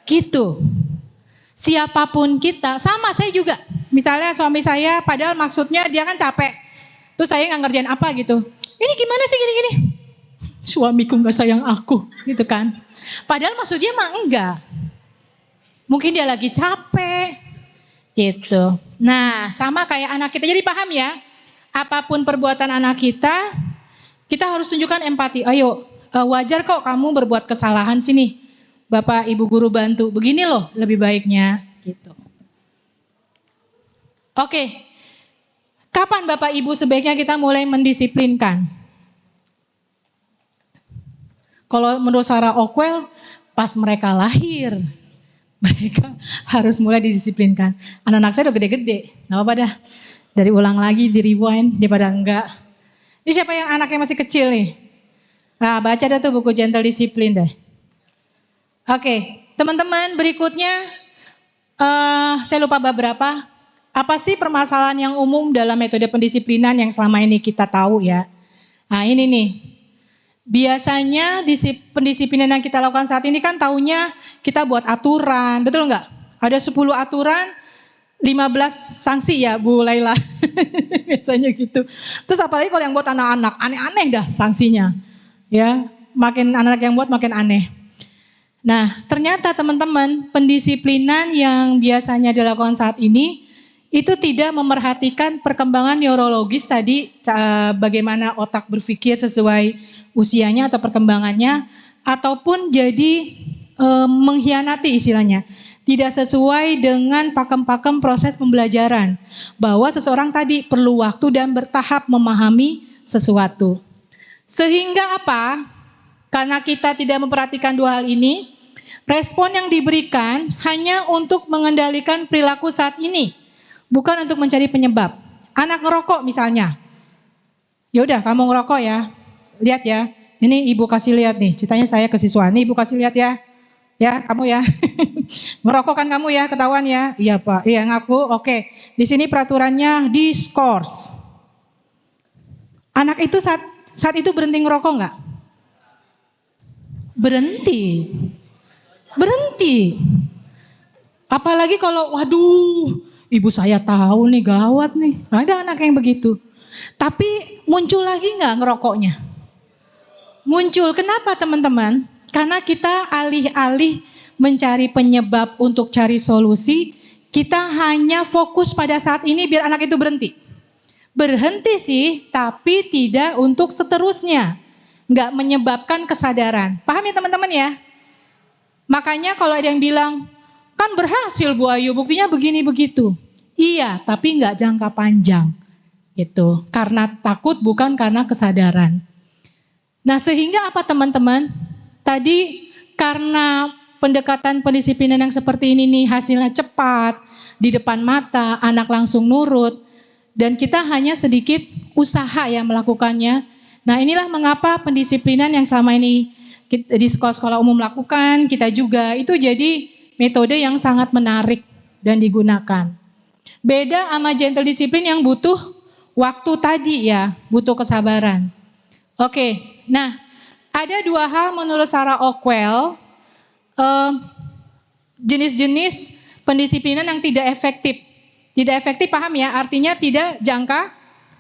A: Gitu. Siapapun kita, sama saya juga. Misalnya suami saya, padahal maksudnya dia kan capek. Terus saya nggak ngerjain apa gitu. Ini gimana sih gini-gini? Suamiku nggak sayang aku, gitu kan? Padahal maksudnya emang enggak. Mungkin dia lagi capek, gitu. Nah, sama kayak anak kita. Jadi paham ya? Apapun perbuatan anak kita, kita harus tunjukkan empati. Ayo, wajar kok kamu berbuat kesalahan sini. Bapak Ibu guru bantu, begini loh lebih baiknya gitu. Oke, kapan Bapak Ibu sebaiknya kita mulai mendisiplinkan? Kalau menurut Sarah Ockwell, pas mereka lahir, mereka harus mulai didisiplinkan. Anak-anak saya udah gede-gede, gak apa-apa dah. Dari ulang lagi, di rewind, daripada enggak. Ini siapa yang anaknya masih kecil nih? Nah, baca dah tuh buku Gentle Discipline deh. Oke, teman-teman berikutnya saya lupa beberapa. Apa sih permasalahan yang umum dalam metode pendisiplinan yang selama ini kita tahu ya? Nah ini nih, biasanya pendisiplinan yang kita lakukan saat ini kan taunya kita buat aturan, betul nggak? Ada 10 aturan, 15 sanksi ya Bu Laila, biasanya gitu. Terus apalagi kalau yang buat anak-anak, aneh-aneh dah sanksinya, ya makin anak yang buat makin aneh. Nah, ternyata teman-teman, pendisiplinan yang biasanya dilakukan saat ini itu tidak memerhatikan perkembangan neurologis tadi, bagaimana otak berpikir sesuai usianya atau perkembangannya, ataupun jadi mengkhianati istilahnya. Tidak sesuai dengan pakem-pakem proses pembelajaran, bahwa seseorang tadi perlu waktu dan bertahap memahami sesuatu. Sehingga apa? Karena kita tidak memperhatikan dua hal ini, respon yang diberikan hanya untuk mengendalikan perilaku saat ini, bukan untuk mencari penyebab. Anak ngerokok misalnya, ya udah kamu ngerokok ya, lihat ya, ini ibu kasih lihat nih, ceritanya saya ke siswa, nih ibu kasih lihat ya, ya kamu ya, ngerokok kan kamu ya, ketahuan ya, iya Pak, iya ngaku, oke, di sini peraturannya diskors. Anak itu saat itu berhenti ngerokok nggak? Berhenti. Berhenti. Apalagi kalau waduh, ibu saya tahu nih gawat nih. Ada anak yang begitu. Tapi muncul lagi nggak ngerokoknya? Muncul. Kenapa teman-teman? Karena kita alih-alih mencari penyebab untuk cari solusi, kita hanya fokus pada saat ini biar anak itu berhenti. Berhenti sih, tapi tidak untuk seterusnya. Nggak menyebabkan kesadaran. Paham ya teman-teman ya? Makanya kalau ada yang bilang, kan berhasil Bu Ayu, buktinya begini begitu. Iya, tapi nggak jangka panjang. Gitu. Karena takut bukan karena kesadaran. Nah sehingga apa teman-teman? Tadi karena pendekatan pendisiplinan yang seperti ini nih hasilnya cepat, di depan mata, anak langsung nurut. Dan kita hanya sedikit usaha ya melakukannya. Nah inilah mengapa pendisiplinan yang selama ini di sekolah-sekolah umum lakukan, kita juga itu jadi metode yang sangat menarik dan digunakan. Beda sama gentle disiplin yang butuh waktu tadi ya, butuh kesabaran. Oke, nah ada dua hal menurut Sarah Ockwell, jenis-jenis pendisiplinan yang tidak efektif. Tidak efektif paham ya, artinya tidak jangka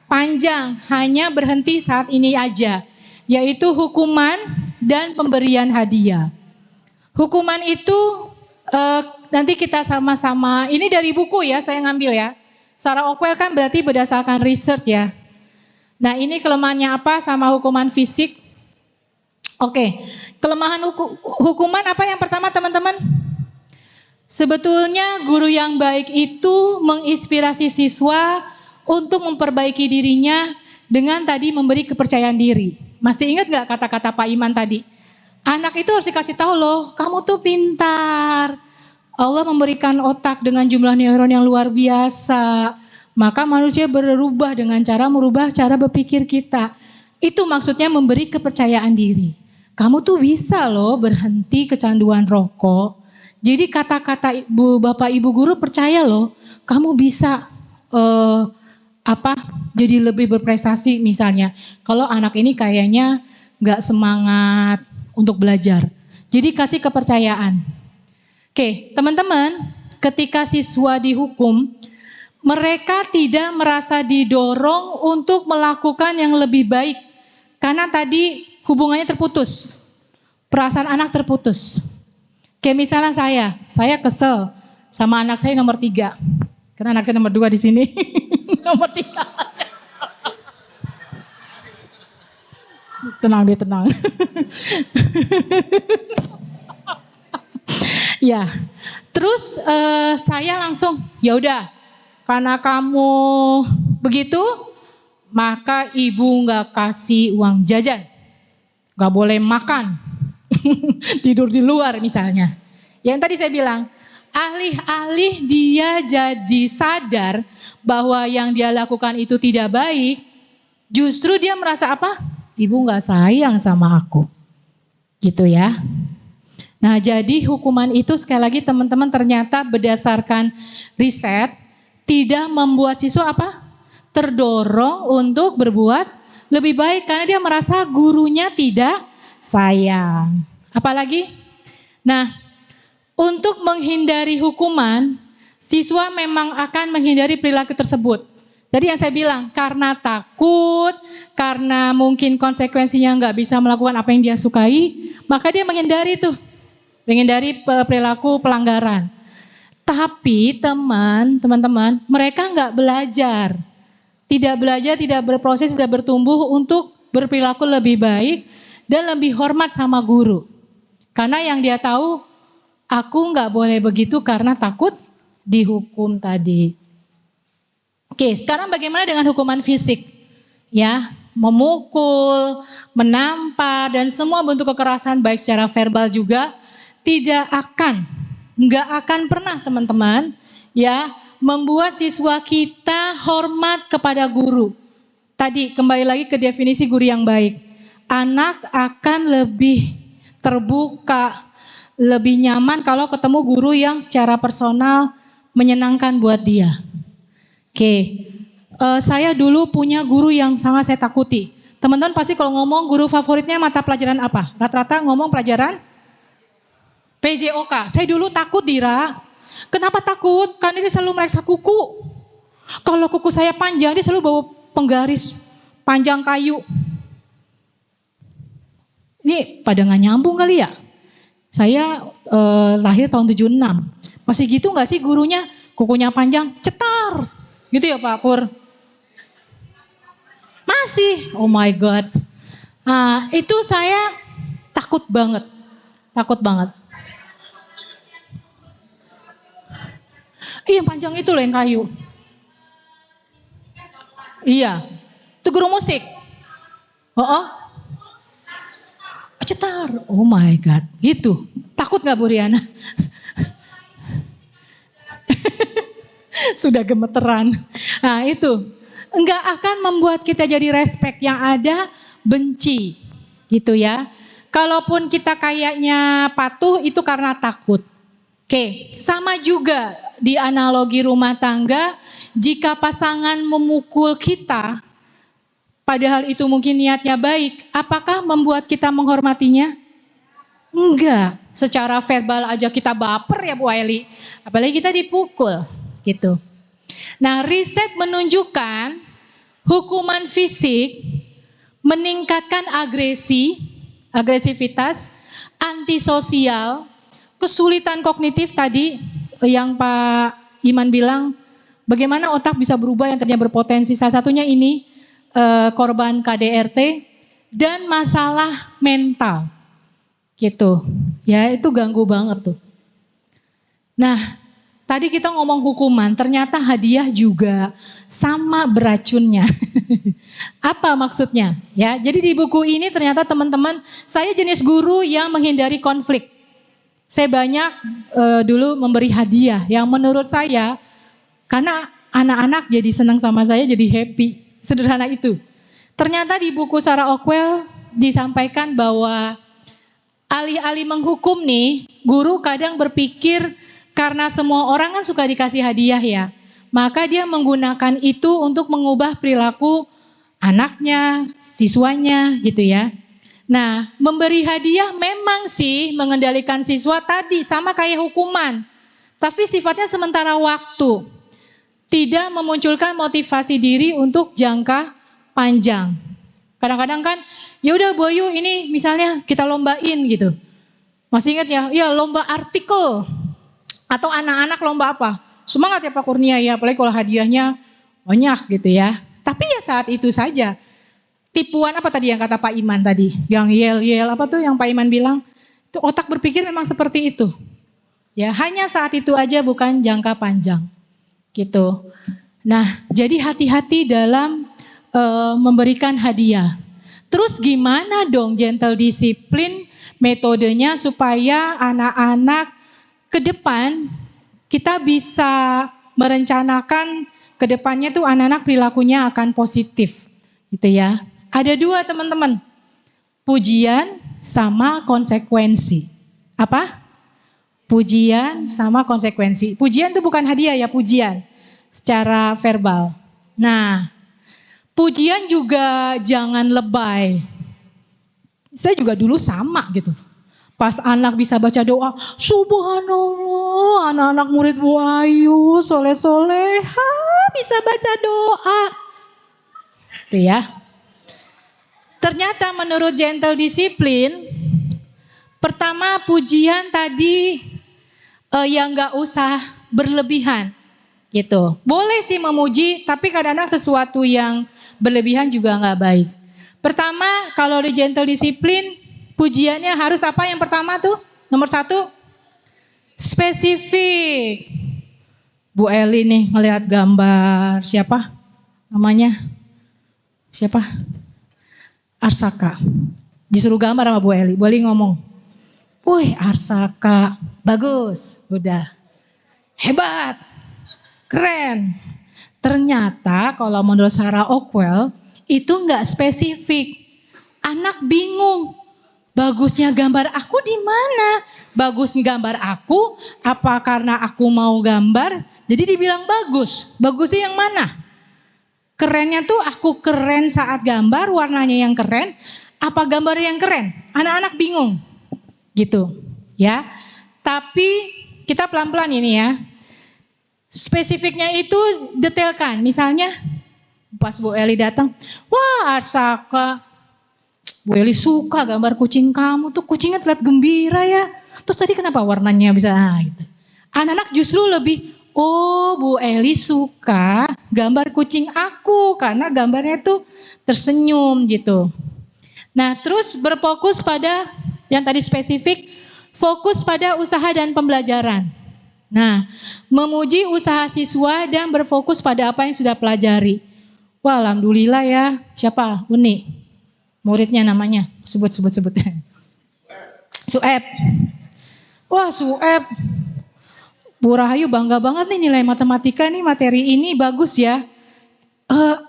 A: panjang, hanya berhenti saat ini aja. Yaitu hukuman dan pemberian hadiah. Hukuman itu nanti kita sama-sama, ini dari buku ya saya ngambil ya. Sarah Ockwell kan berarti berdasarkan research ya. Nah ini kelemahannya apa sama hukuman fisik? Oke, kelemahan hukuman apa yang pertama teman-teman? Sebetulnya guru yang baik itu menginspirasi siswa untuk memperbaiki dirinya dengan tadi memberi kepercayaan diri. Masih ingat gak kata-kata Pak Iman tadi? Anak itu harus dikasih tahu loh, kamu tuh pintar. Allah memberikan otak dengan jumlah neuron yang luar biasa. Maka manusia berubah dengan cara merubah cara berpikir kita. Itu maksudnya memberi kepercayaan diri. Kamu tuh bisa loh berhenti kecanduan rokok. Jadi kata-kata bapak ibu guru percaya loh, kamu bisa jadi lebih berprestasi misalnya. Kalau anak ini kayaknya nggak semangat untuk belajar. Jadi kasih kepercayaan. Oke, teman-teman, ketika siswa dihukum, mereka tidak merasa didorong untuk melakukan yang lebih baik. Karena tadi hubungannya terputus. Perasaan anak terputus. Kayak misalnya saya kesel sama anak saya nomor 3. Karena anak saya nomor 2 di sini. Nomor 3 aja. Tenang deh, tenang. Ya, terus saya langsung, ya udah, karena kamu begitu, maka ibu nggak kasih uang jajan, nggak boleh makan, tidur di luar misalnya. Yang tadi saya bilang, alih-alih dia jadi sadar bahwa yang dia lakukan itu tidak baik, justru dia merasa apa? Ibu nggak sayang sama aku, gitu ya. Nah jadi hukuman itu sekali lagi teman-teman ternyata berdasarkan riset tidak membuat siswa apa? Terdorong untuk berbuat lebih baik karena dia merasa gurunya tidak sayang. Apalagi? Nah untuk menghindari hukuman siswa memang akan menghindari perilaku tersebut. Jadi yang saya bilang karena takut, karena mungkin konsekuensinya nggak bisa melakukan apa yang dia sukai, maka dia menghindari tuh. Menghindari perilaku pelanggaran. Tapi teman-teman, mereka nggak belajar. Tidak belajar, tidak berproses, tidak bertumbuh untuk berperilaku lebih baik dan lebih hormat sama guru. Karena yang dia tahu, aku nggak boleh begitu karena takut dihukum tadi. Oke, sekarang bagaimana dengan hukuman fisik? Ya, memukul, menampar, dan semua bentuk kekerasan baik secara verbal juga nggak akan pernah teman-teman ya membuat siswa kita hormat kepada guru. Tadi kembali lagi ke definisi guru yang baik. Anak akan lebih terbuka, lebih nyaman kalau ketemu guru yang secara personal menyenangkan buat dia. Oke, saya dulu punya guru yang sangat saya takuti. Teman-teman pasti kalau ngomong guru favoritnya mata pelajaran apa? Rata-rata ngomong pelajaran PJOK. Saya dulu takut Dira. Kenapa takut? Karena dia selalu meriksa kuku. Kalau kuku saya panjang, dia selalu bawa penggaris panjang kayu. Ini pada nggak nyambung kali ya? Saya lahir tahun 76. Masih gitu nggak sih gurunya? Kukunya panjang, cetar. Gitu ya Pak Pur? Masih, oh my God. Nah, itu saya takut banget. Takut banget. Iya panjang itu loh yang kayu. Iya, itu guru musik. Oh, cetar. Oh my God, gitu. Takut gak Bu Riana? Sudah gemeteran. Nah itu, enggak akan membuat kita jadi respect, yang ada benci. Gitu ya. Kalaupun kita kayaknya patuh itu karena takut. Oke, sama juga di analogi rumah tangga, jika pasangan memukul kita, padahal itu mungkin niatnya baik, apakah membuat kita menghormatinya? Enggak, secara verbal aja kita baper ya Bu Aili, apalagi kita dipukul gitu. Nah, riset menunjukkan hukuman fisik meningkatkan agresivitas, antisosial, kesulitan kognitif tadi yang Pak Iman bilang, bagaimana otak bisa berubah yang tadinya berpotensi. Salah satunya ini korban KDRT dan masalah mental. Gitu. Ya itu ganggu banget tuh. Nah, tadi kita ngomong hukuman, ternyata hadiah juga sama beracunnya. Apa maksudnya? Ya, jadi di buku ini ternyata teman-teman, saya jenis guru yang menghindari konflik. Saya banyak dulu memberi hadiah yang menurut saya, karena anak-anak jadi senang sama saya, jadi happy. Sederhana itu. Ternyata di buku Sarah Ockwell disampaikan bahwa alih-alih menghukum nih, guru kadang berpikir karena semua orang kan suka dikasih hadiah ya. Maka dia menggunakan itu untuk mengubah perilaku anaknya, siswanya gitu ya. Nah, memberi hadiah memang sih mengendalikan siswa tadi sama kayak hukuman. Tapi sifatnya sementara waktu. Tidak memunculkan motivasi diri untuk jangka panjang. Kadang-kadang kan, ya udah Boyu ini misalnya kita lombain gitu. Masih ingat ya? Ya lomba artikel. Atau anak-anak lomba apa? Semangat ya Pak Kurnia ya, apalagi kalau hadiahnya banyak gitu ya. Tapi ya saat itu saja. Tipuan apa tadi yang kata Pak Iman tadi? Yang yel-yel apa tuh yang Pak Iman bilang? Itu otak berpikir memang seperti itu. Ya, hanya saat itu aja bukan jangka panjang. Gitu. Nah, jadi hati-hati dalam memberikan hadiah. Terus gimana dong gentle disiplin metodenya supaya anak-anak ke depan kita bisa merencanakan ke depannya tuh anak-anak perilakunya akan positif. Gitu ya. Ada dua teman-teman, pujian sama konsekuensi. Apa? Pujian sama konsekuensi. Pujian itu bukan hadiah ya, pujian secara verbal. Nah, pujian juga jangan lebay. Saya juga dulu sama gitu. Pas anak bisa baca doa, subhanallah, anak-anak murid Bu Ayu, soleh-soleha, bisa baca doa. Gitu ya. Ternyata menurut gentle disiplin, pertama pujian tadi yang gak usah berlebihan gitu. Boleh sih memuji, tapi kadang-kadang sesuatu yang berlebihan juga gak baik. Pertama kalau di gentle disiplin, pujiannya harus apa yang pertama tuh? Nomor 1, spesifik. Bu Eli nih ngelihat gambar siapa namanya? Siapa? Arsaka. Disuruh gambar sama Bu Eli. Bu Eli ngomong, wih Arsaka, bagus, udah. Hebat, keren. Ternyata kalau menurut Sarah Ockwell, itu gak spesifik. Anak bingung, bagusnya gambar aku di mana? Bagusnya gambar aku, apa karena aku mau gambar? Jadi dibilang bagus, bagusnya yang mana? Kerennya tuh aku keren saat gambar, warnanya yang keren, apa gambar yang keren? Anak-anak bingung. Gitu, ya. Tapi kita pelan-pelan ini ya. Spesifiknya itu detailkan. Misalnya pas Bu Eli datang, wah Arsaka, Bu Eli suka gambar kucing kamu tuh, kucingnya terlihat gembira ya. Terus tadi kenapa warnanya bisa gitu. Anak-anak justru lebih, oh Bu Eli suka gambar kucing aku karena gambarnya tuh tersenyum gitu. Nah terus berfokus pada yang tadi spesifik, fokus pada usaha dan pembelajaran. Nah, memuji usaha siswa dan berfokus pada apa yang sudah pelajari. Wah, alhamdulillah ya. Siapa? Uni. Muridnya namanya. Sebut. Sueb. Wah, Sueb. Bu Rahayu bangga banget nih nilai matematika nih, materi ini bagus ya.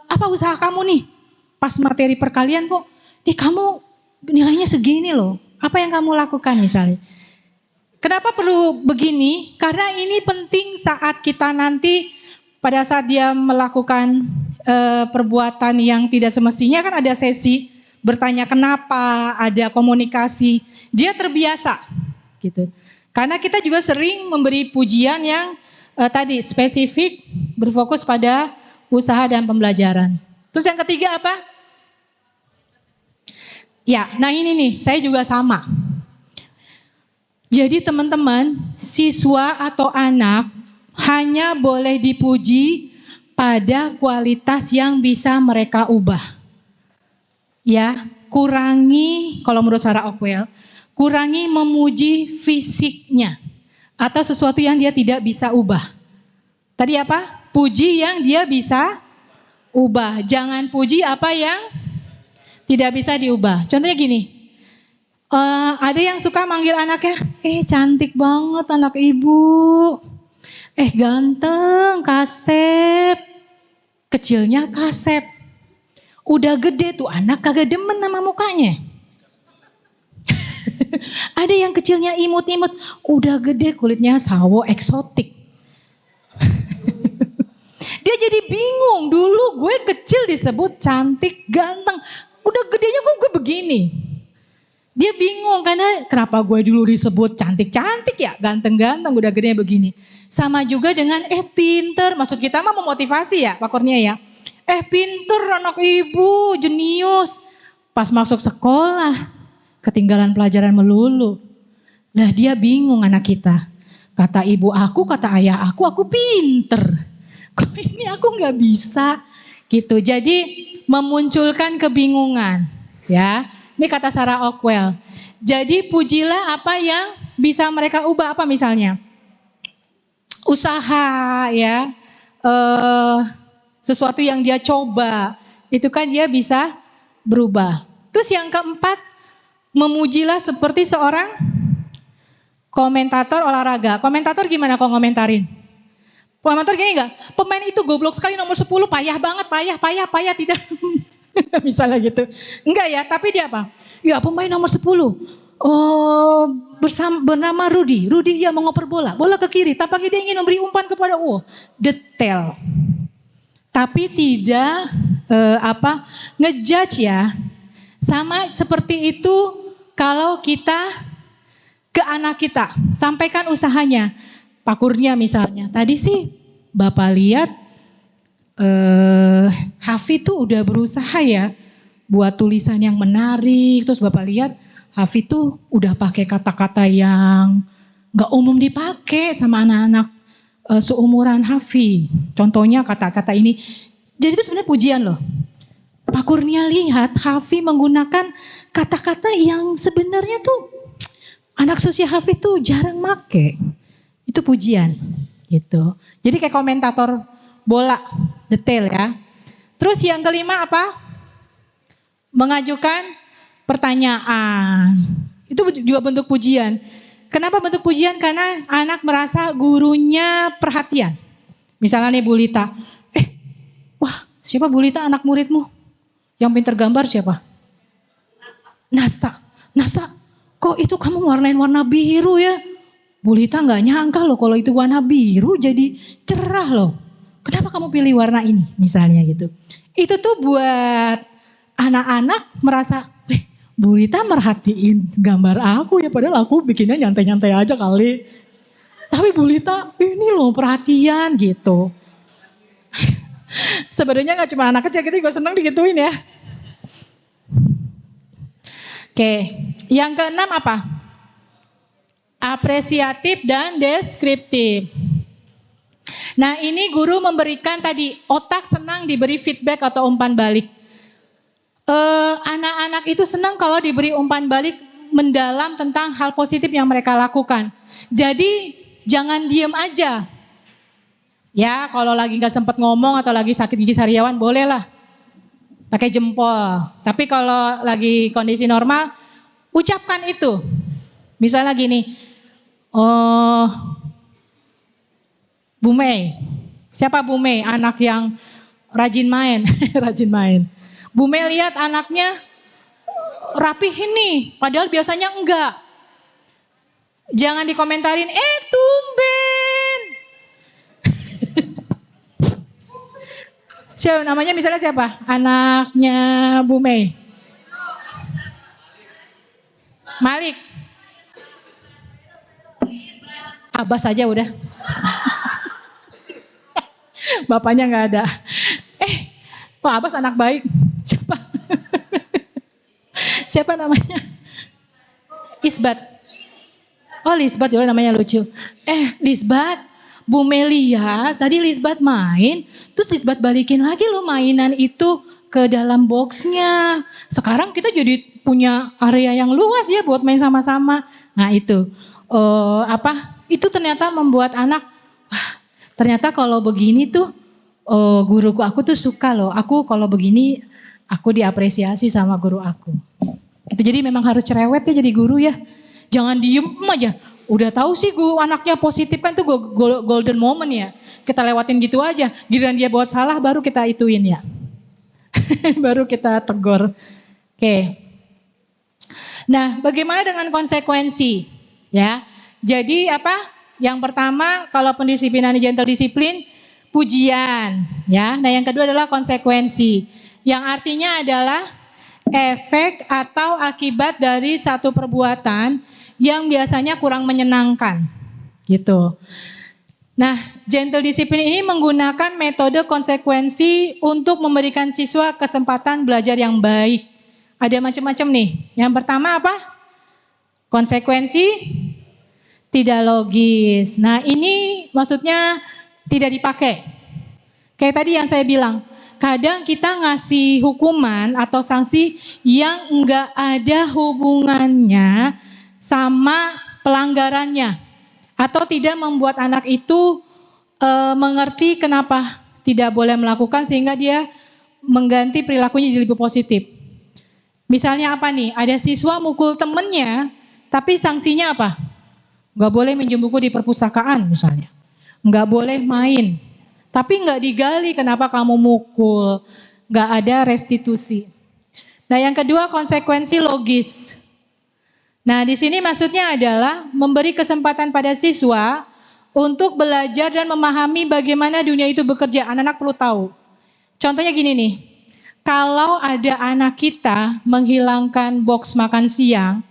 A: Apa usaha kamu nih? Pas materi perkalian kok, kamu nilainya segini loh. Apa yang kamu lakukan misalnya? Kenapa perlu begini? Karena ini penting saat kita nanti pada saat dia melakukan perbuatan yang tidak semestinya, kan ada sesi bertanya kenapa, ada komunikasi. Dia terbiasa gitu. Karena kita juga sering memberi pujian yang tadi spesifik berfokus pada usaha dan pembelajaran. Terus yang ketiga apa? Ya, nah ini nih, saya juga sama. Jadi teman-teman, siswa atau anak hanya boleh dipuji pada kualitas yang bisa mereka ubah. Ya, kurangi, kalau menurut Sarah Ockwell, kurangi memuji fisiknya atau sesuatu yang dia tidak bisa ubah. Tadi apa? Puji yang dia bisa ubah. Jangan puji apa yang tidak bisa diubah. Contohnya gini. Ada yang suka manggil anaknya, cantik banget anak ibu, ganteng, kasep, kecilnya kasep, udah gede tuh anak kagak demen sama mukanya. Ada yang kecilnya imut-imut, udah gede kulitnya sawo eksotik. Dia jadi bingung, dulu gue kecil disebut cantik, ganteng, udah gedenya kok gue begini. Dia bingung karena kenapa gue dulu disebut cantik-cantik ya, ganteng-ganteng, udah gede begini. Sama juga dengan pinter, maksud kita mah memotivasi ya Pak Kurnia ya. Pinter anak ibu, jenius. Pas masuk sekolah, ketinggalan pelajaran melulu. Nah dia bingung anak kita. Kata ibu aku, kata ayah aku pinter. Kok ini aku gak bisa gitu. Jadi memunculkan kebingungan ya. Ini kata Sarah Ockwell. Jadi pujilah apa yang bisa mereka ubah, apa misalnya? Usaha ya, sesuatu yang dia coba, itu kan dia bisa berubah. Terus yang keempat, memujilah seperti seorang komentator olahraga. Komentator gimana kok ngomentarin? Komentator gini enggak? Pemain itu goblok sekali nomor 10, payah banget, payah, tidak... Misalnya gitu. Enggak ya, tapi dia apa? Ya pemain nomor 10. Bernama Rudi. Rudi dia mengoper bola ke kiri. Tampaknya dia ingin memberi umpan kepada detail. Tapi tidak ngejudge ya. Sama seperti itu kalau kita ke anak kita, sampaikan usahanya. Pak Kurnia misalnya, tadi sih Bapak lihat Hafi tuh udah berusaha ya buat tulisan yang menarik. Terus Bapak lihat Hafi tuh udah pakai kata-kata yang gak umum dipakai sama anak-anak seumuran Hafi. Contohnya kata-kata ini. Jadi itu sebenarnya pujian loh. Pak Kurnia lihat Hafi menggunakan kata-kata yang sebenarnya tuh anak seusia Hafi tuh jarang make. Itu pujian gitu. Jadi kayak komentator bola, detail ya. Terus yang kelima apa? Mengajukan pertanyaan. Itu juga bentuk pujian. Kenapa bentuk pujian? Karena anak merasa gurunya perhatian. Misalnya nih Bu Lita, wah siapa Bu Lita anak muridmu? Yang pinter gambar siapa? Nasta, kok itu kamu warnain warna biru ya? Bu Lita gak nyangka loh kalau itu warna biru jadi cerah loh. Kenapa kamu pilih warna ini misalnya gitu. Itu tuh buat anak-anak merasa, Bu Rita merhatiin gambar aku ya, padahal aku bikinnya nyantai-nyantai aja kali. Tapi Bu Rita ini loh perhatian gitu. Sebenarnya gak cuma anak kecil, kita juga senang digituin ya. Oke, yang keenam apa? Apresiatif dan deskriptif. Nah ini guru memberikan tadi, otak senang diberi feedback atau umpan balik. Anak-anak itu senang kalau diberi umpan balik mendalam tentang hal positif yang mereka lakukan. Jadi jangan diem aja. Ya kalau lagi gak sempat ngomong atau lagi sakit gigi sariawan bolehlah pakai jempol. Tapi kalau lagi kondisi normal, ucapkan itu. Misalnya gini, Bu Mei, siapa Bu Mei? Anak yang rajin main, rajin main. Bu Mei lihat anaknya rapih ini, padahal biasanya enggak. Jangan dikomentarin, tumben. Siapa namanya, misalnya siapa? Anaknya Bu Mei. Malik. Abbas aja udah. Bapaknya nggak ada. Pak Abbas anak baik. Siapa? Siapa namanya? Isbat. Oh Lisbat, ya namanya lucu. Lisbat, Bu Melia tadi Lisbat main, terus Lisbat balikin lagi loh mainan itu ke dalam boxnya. Sekarang kita jadi punya area yang luas ya buat main sama-sama. Nah itu, itu ternyata membuat anak, wah ternyata kalau begini tuh, guruku aku tuh suka loh. Aku kalau begini, aku diapresiasi sama guru aku. Itu jadi memang harus cerewet ya jadi guru ya. Jangan diem aja. Udah tahu sih guru anaknya positif kan tuh golden moment ya. Kita lewatin gitu aja. Giliran dia buat salah baru kita ituin ya. Baru kita tegur. Oke. Nah, bagaimana dengan konsekuensi? Ya. Jadi apa? Yang pertama kalau pendisiplinan gentle disiplin, pujian. Ya. Nah, yang kedua adalah konsekuensi. Yang artinya adalah efek atau akibat dari satu perbuatan yang biasanya kurang menyenangkan. Gitu. Nah, gentle discipline ini menggunakan metode konsekuensi untuk memberikan siswa kesempatan belajar yang baik. Ada macam-macam nih. Yang pertama apa? Konsekuensi tidak logis. Nah, ini maksudnya tidak dipakai. Kayak tadi yang saya bilang, kadang kita ngasih hukuman atau sanksi yang enggak ada hubungannya sama pelanggarannya. Atau tidak membuat anak itu mengerti kenapa tidak boleh melakukan sehingga dia mengganti perilakunya jadi lebih positif. Misalnya apa nih, ada siswa mukul temennya tapi sanksinya apa? Gak boleh minjem buku di perpustakaan misalnya. Gak boleh main. Tapi gak digali kenapa kamu mukul. Gak ada restitusi. Nah yang kedua konsekuensi logis. Nah di sini maksudnya adalah memberi kesempatan pada siswa untuk belajar dan memahami bagaimana dunia itu bekerja. Anak-anak perlu tahu. Contohnya gini nih, kalau ada anak kita menghilangkan box makan siang,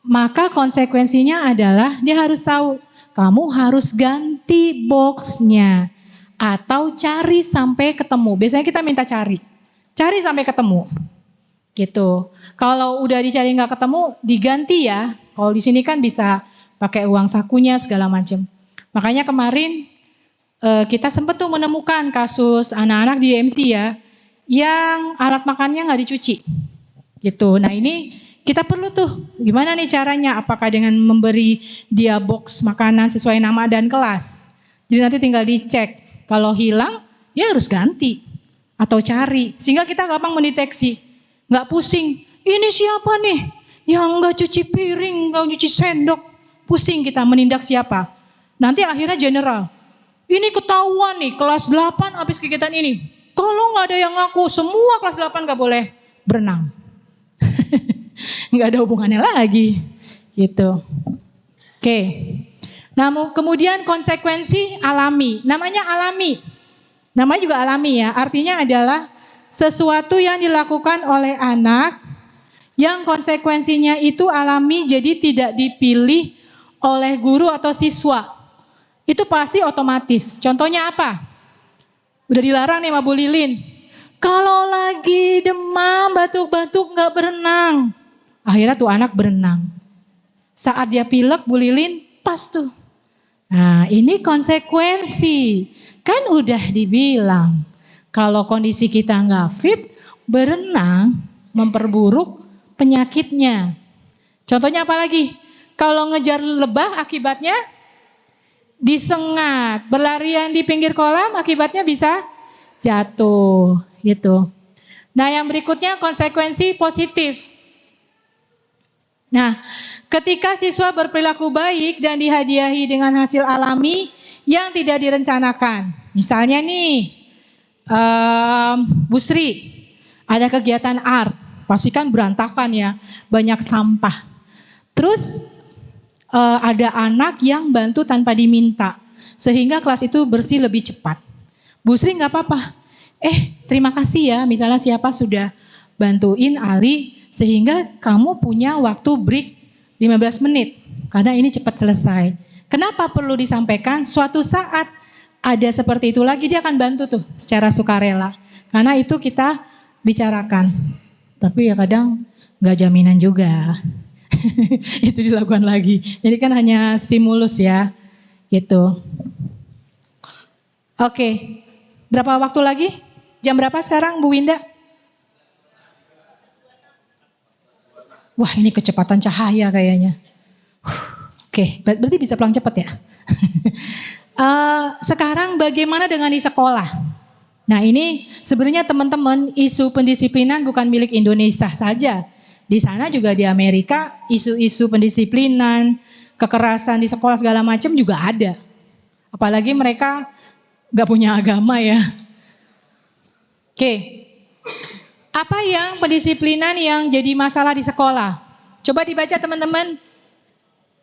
A: maka konsekuensinya adalah dia harus tahu, kamu harus ganti boxnya atau cari sampai ketemu. Biasanya kita minta cari sampai ketemu. Gitu. Kalau udah dicari nggak ketemu, diganti ya. Kalau di sini kan bisa pakai uang sakunya segala macam. Makanya kemarin kita sempat tuh menemukan kasus anak-anak di MC ya, yang alat makannya nggak dicuci. Gitu. Nah ini kita perlu tuh gimana nih caranya? Apakah dengan memberi dia box makanan sesuai nama dan kelas? Jadi nanti tinggal dicek. Kalau hilang, ya harus ganti atau cari. Sehingga kita gampang mendeteksi. Nggak pusing, ini siapa nih yang nggak cuci piring, nggak cuci sendok, pusing kita menindak siapa. Nanti akhirnya general, ini ketahuan nih kelas 8 habis kegiatan ini. Kalau nggak ada yang ngaku, semua kelas 8 nggak boleh berenang. Nggak ada hubungannya lagi, gitu. Oke, nah kemudian konsekuensi alami, namanya alami. Namanya juga alami ya, artinya adalah sesuatu yang dilakukan oleh anak yang konsekuensinya itu alami, jadi tidak dipilih oleh guru atau siswa. Itu pasti otomatis. Contohnya apa? Udah dilarang nih sama Bu Lilin. Kalau lagi demam, batuk-batuk nggak berenang. Akhirnya tuh anak berenang. Saat dia pilek, Bu Lilin pas tuh. Nah, ini konsekuensi. Kan udah dibilang, kalau kondisi kita nggak fit, berenang memperburuk penyakitnya. Contohnya apa lagi? Kalau ngejar lebah akibatnya disengat. Berlarian di pinggir kolam akibatnya bisa jatuh gitu. Nah, yang berikutnya konsekuensi positif. Nah, ketika siswa berperilaku baik dan dihadiahi dengan hasil alami yang tidak direncanakan. Misalnya nih, Bu Sri, ada kegiatan art, pasti kan berantakan ya, banyak sampah. Terus ada anak yang bantu tanpa diminta, sehingga kelas itu bersih lebih cepat. Bu Sri nggak apa-apa, terima kasih ya, misalnya siapa sudah bantuin Ali, sehingga kamu punya waktu break 15 menit, karena ini cepat selesai. Kenapa perlu disampaikan? Suatu saat ada seperti itu lagi, dia akan bantu tuh secara sukarela. Karena itu kita bicarakan. Tapi ya kadang nggak jaminan juga. Itu dilakukan lagi. Jadi kan hanya stimulus ya. Gitu. Oke. Berapa waktu lagi? Jam berapa sekarang Bu Winda? Wah, ini kecepatan cahaya kayaknya. Oke, berarti bisa pulang cepat ya. Sekarang bagaimana dengan di sekolah? Nah, ini sebenarnya teman-teman, isu pendisiplinan bukan milik Indonesia saja. Di sana juga di Amerika, isu-isu pendisiplinan, kekerasan di sekolah segala macam juga ada. Apalagi mereka gak punya agama ya. Oke. Apa yang pendisiplinan yang jadi masalah di sekolah? Coba dibaca teman-teman.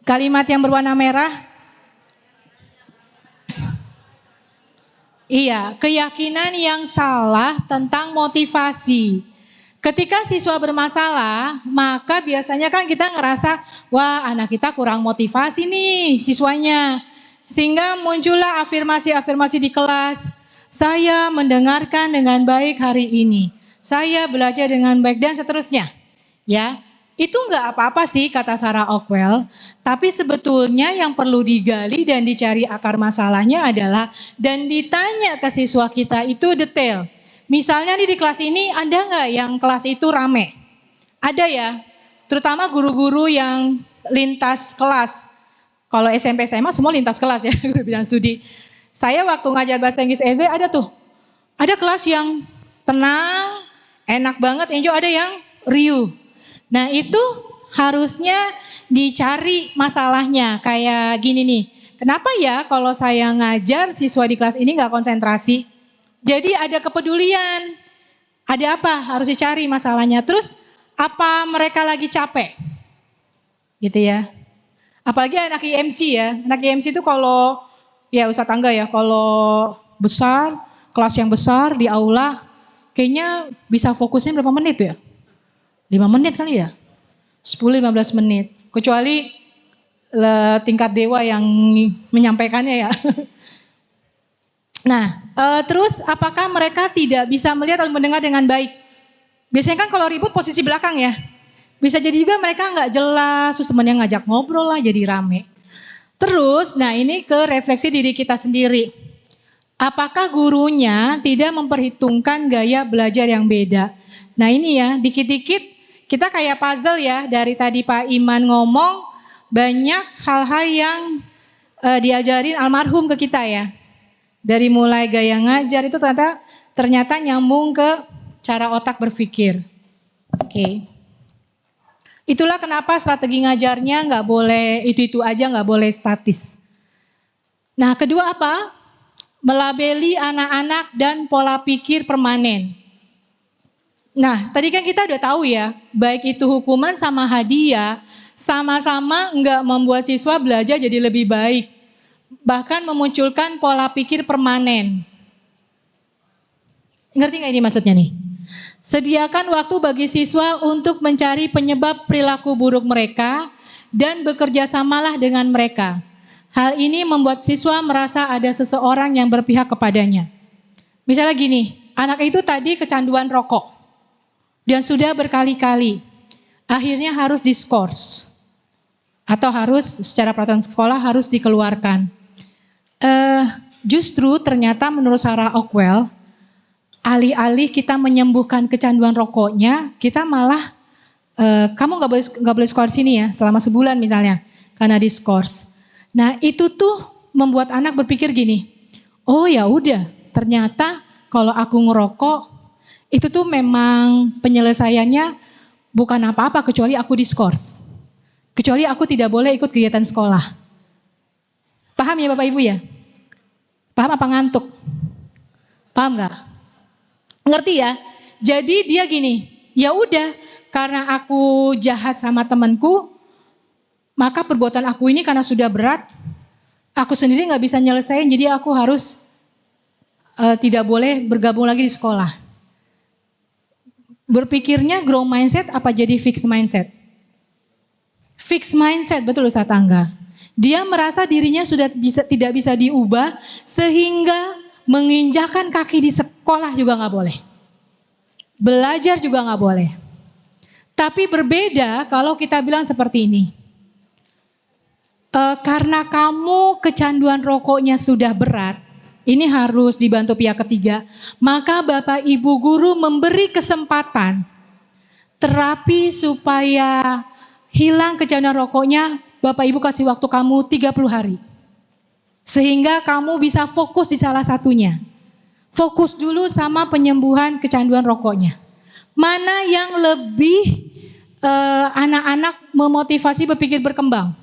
A: Kalimat yang berwarna merah. Iya, keyakinan yang salah tentang motivasi. Ketika siswa bermasalah, maka biasanya kan kita ngerasa, wah anak kita kurang motivasi nih siswanya. Sehingga muncullah afirmasi-afirmasi di kelas. Saya mendengarkan dengan baik hari ini. Saya belajar dengan baik dan seterusnya. Ya, itu enggak apa-apa sih kata Sarah Ockwell. Tapi sebetulnya yang perlu digali dan dicari akar masalahnya adalah dan ditanya ke siswa kita itu detail. Misalnya nih di kelas ini ada nggak yang kelas itu rame? Ada ya, terutama guru-guru yang lintas kelas. Kalau SMP SMA semua lintas kelas ya, guru bidang studi. Saya waktu ngajar bahasa Inggris EZ ada tuh, ada kelas yang tenang, enak banget, enjoy, ada yang riuh. Nah itu harusnya dicari masalahnya, kayak gini nih. Kenapa ya kalau saya ngajar siswa di kelas ini nggak konsentrasi? Jadi ada kepedulian, ada apa? Harus dicari masalahnya. Terus apa mereka lagi capek? Gitu ya. Apalagi anak IMC ya. Anak IMC itu kalau ya usaha tangga ya. Kalau besar, kelas yang besar di aula, kayaknya bisa fokusnya berapa menit ya? 5 menit kali ya? 10-15 menit. Kecuali tingkat dewa yang menyampaikannya ya. Nah, terus apakah mereka tidak bisa melihat atau mendengar dengan baik? Biasanya kan kalau ribut posisi belakang ya. Bisa jadi juga mereka nggak jelas, terus temannya ngajak ngobrol lah jadi rame. Terus, nah ini ke refleksi diri kita sendiri. Apakah gurunya tidak memperhitungkan gaya belajar yang beda? Nah ini ya, dikit-dikit kita kayak puzzle ya. Dari tadi Pak Iman ngomong, banyak hal-hal yang diajarin almarhum ke kita ya. Dari mulai gaya ngajar itu ternyata nyambung ke cara otak berpikir. Oke. Itulah kenapa strategi ngajarnya nggak boleh itu aja, nggak boleh statis. Nah kedua apa? Melabeli anak-anak dan pola pikir permanen. Nah tadi kan kita udah tahu ya, baik itu hukuman sama hadiah, sama-sama nggak membuat siswa belajar jadi lebih baik. Bahkan memunculkan pola pikir permanen. Ngerti nggak ini maksudnya nih? Sediakan waktu bagi siswa untuk mencari penyebab perilaku buruk mereka dan bekerja samalah dengan mereka. Hal ini membuat siswa merasa ada seseorang yang berpihak kepadanya. Misalnya gini, anak itu tadi kecanduan rokok dan sudah berkali-kali. Akhirnya harus diskors atau harus secara peraturan sekolah harus dikeluarkan. Justru ternyata menurut Sarah Ockwell, alih-alih kita menyembuhkan kecanduan rokoknya, kita malah kamu nggak boleh skor sini ya selama sebulan misalnya karena diskors. Nah itu tuh membuat anak berpikir gini, oh ya udah, ternyata kalau aku ngerokok itu tuh memang penyelesaiannya bukan apa-apa kecuali aku diskors, kecuali aku tidak boleh ikut kegiatan sekolah. Paham ya Bapak Ibu ya? Paham apa ngantuk? Paham nggak? Ngerti ya? Jadi dia gini, ya udah karena aku jahat sama temanku, maka perbuatan aku ini karena sudah berat, aku sendiri nggak bisa nyelesain, jadi aku harus tidak boleh bergabung lagi di sekolah. Berpikirnya grow mindset apa jadi fixed mindset? Fixed mindset, betul Ustaz Angga. Dia merasa dirinya sudah tidak bisa diubah sehingga menginjakan kaki di sekolah juga nggak boleh. Belajar juga nggak boleh. Tapi berbeda kalau kita bilang seperti ini. Karena kamu kecanduan rokoknya sudah berat, ini harus dibantu pihak ketiga, maka Bapak Ibu guru memberi kesempatan terapi supaya hilang kecanduan rokoknya. Bapak Ibu kasih waktu kamu 30 hari. Sehingga kamu bisa fokus di salah satunya. Fokus dulu sama penyembuhan kecanduan rokoknya. Mana yang lebih anak-anak memotivasi berpikir berkembang?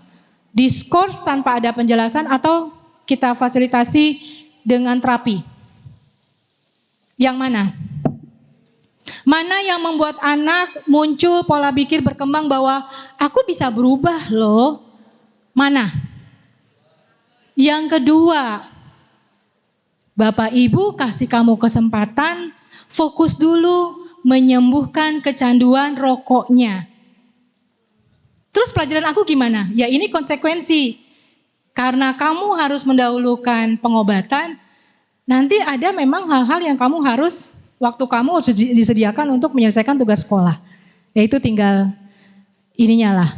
A: Diskors tanpa ada penjelasan atau kita fasilitasi dengan terapi? Yang mana? Mana yang membuat anak muncul pola pikir berkembang bahwa aku bisa berubah loh? Mana? Yang kedua, Bapak Ibu kasih kamu kesempatan fokus dulu menyembuhkan kecanduan rokoknya. Terus pelajaran aku gimana? Ya ini konsekuensi. Karena kamu harus mendahulukan pengobatan, nanti ada memang hal-hal yang kamu harus, waktu kamu disediakan untuk menyelesaikan tugas sekolah. Yaitu tinggal ininya lah,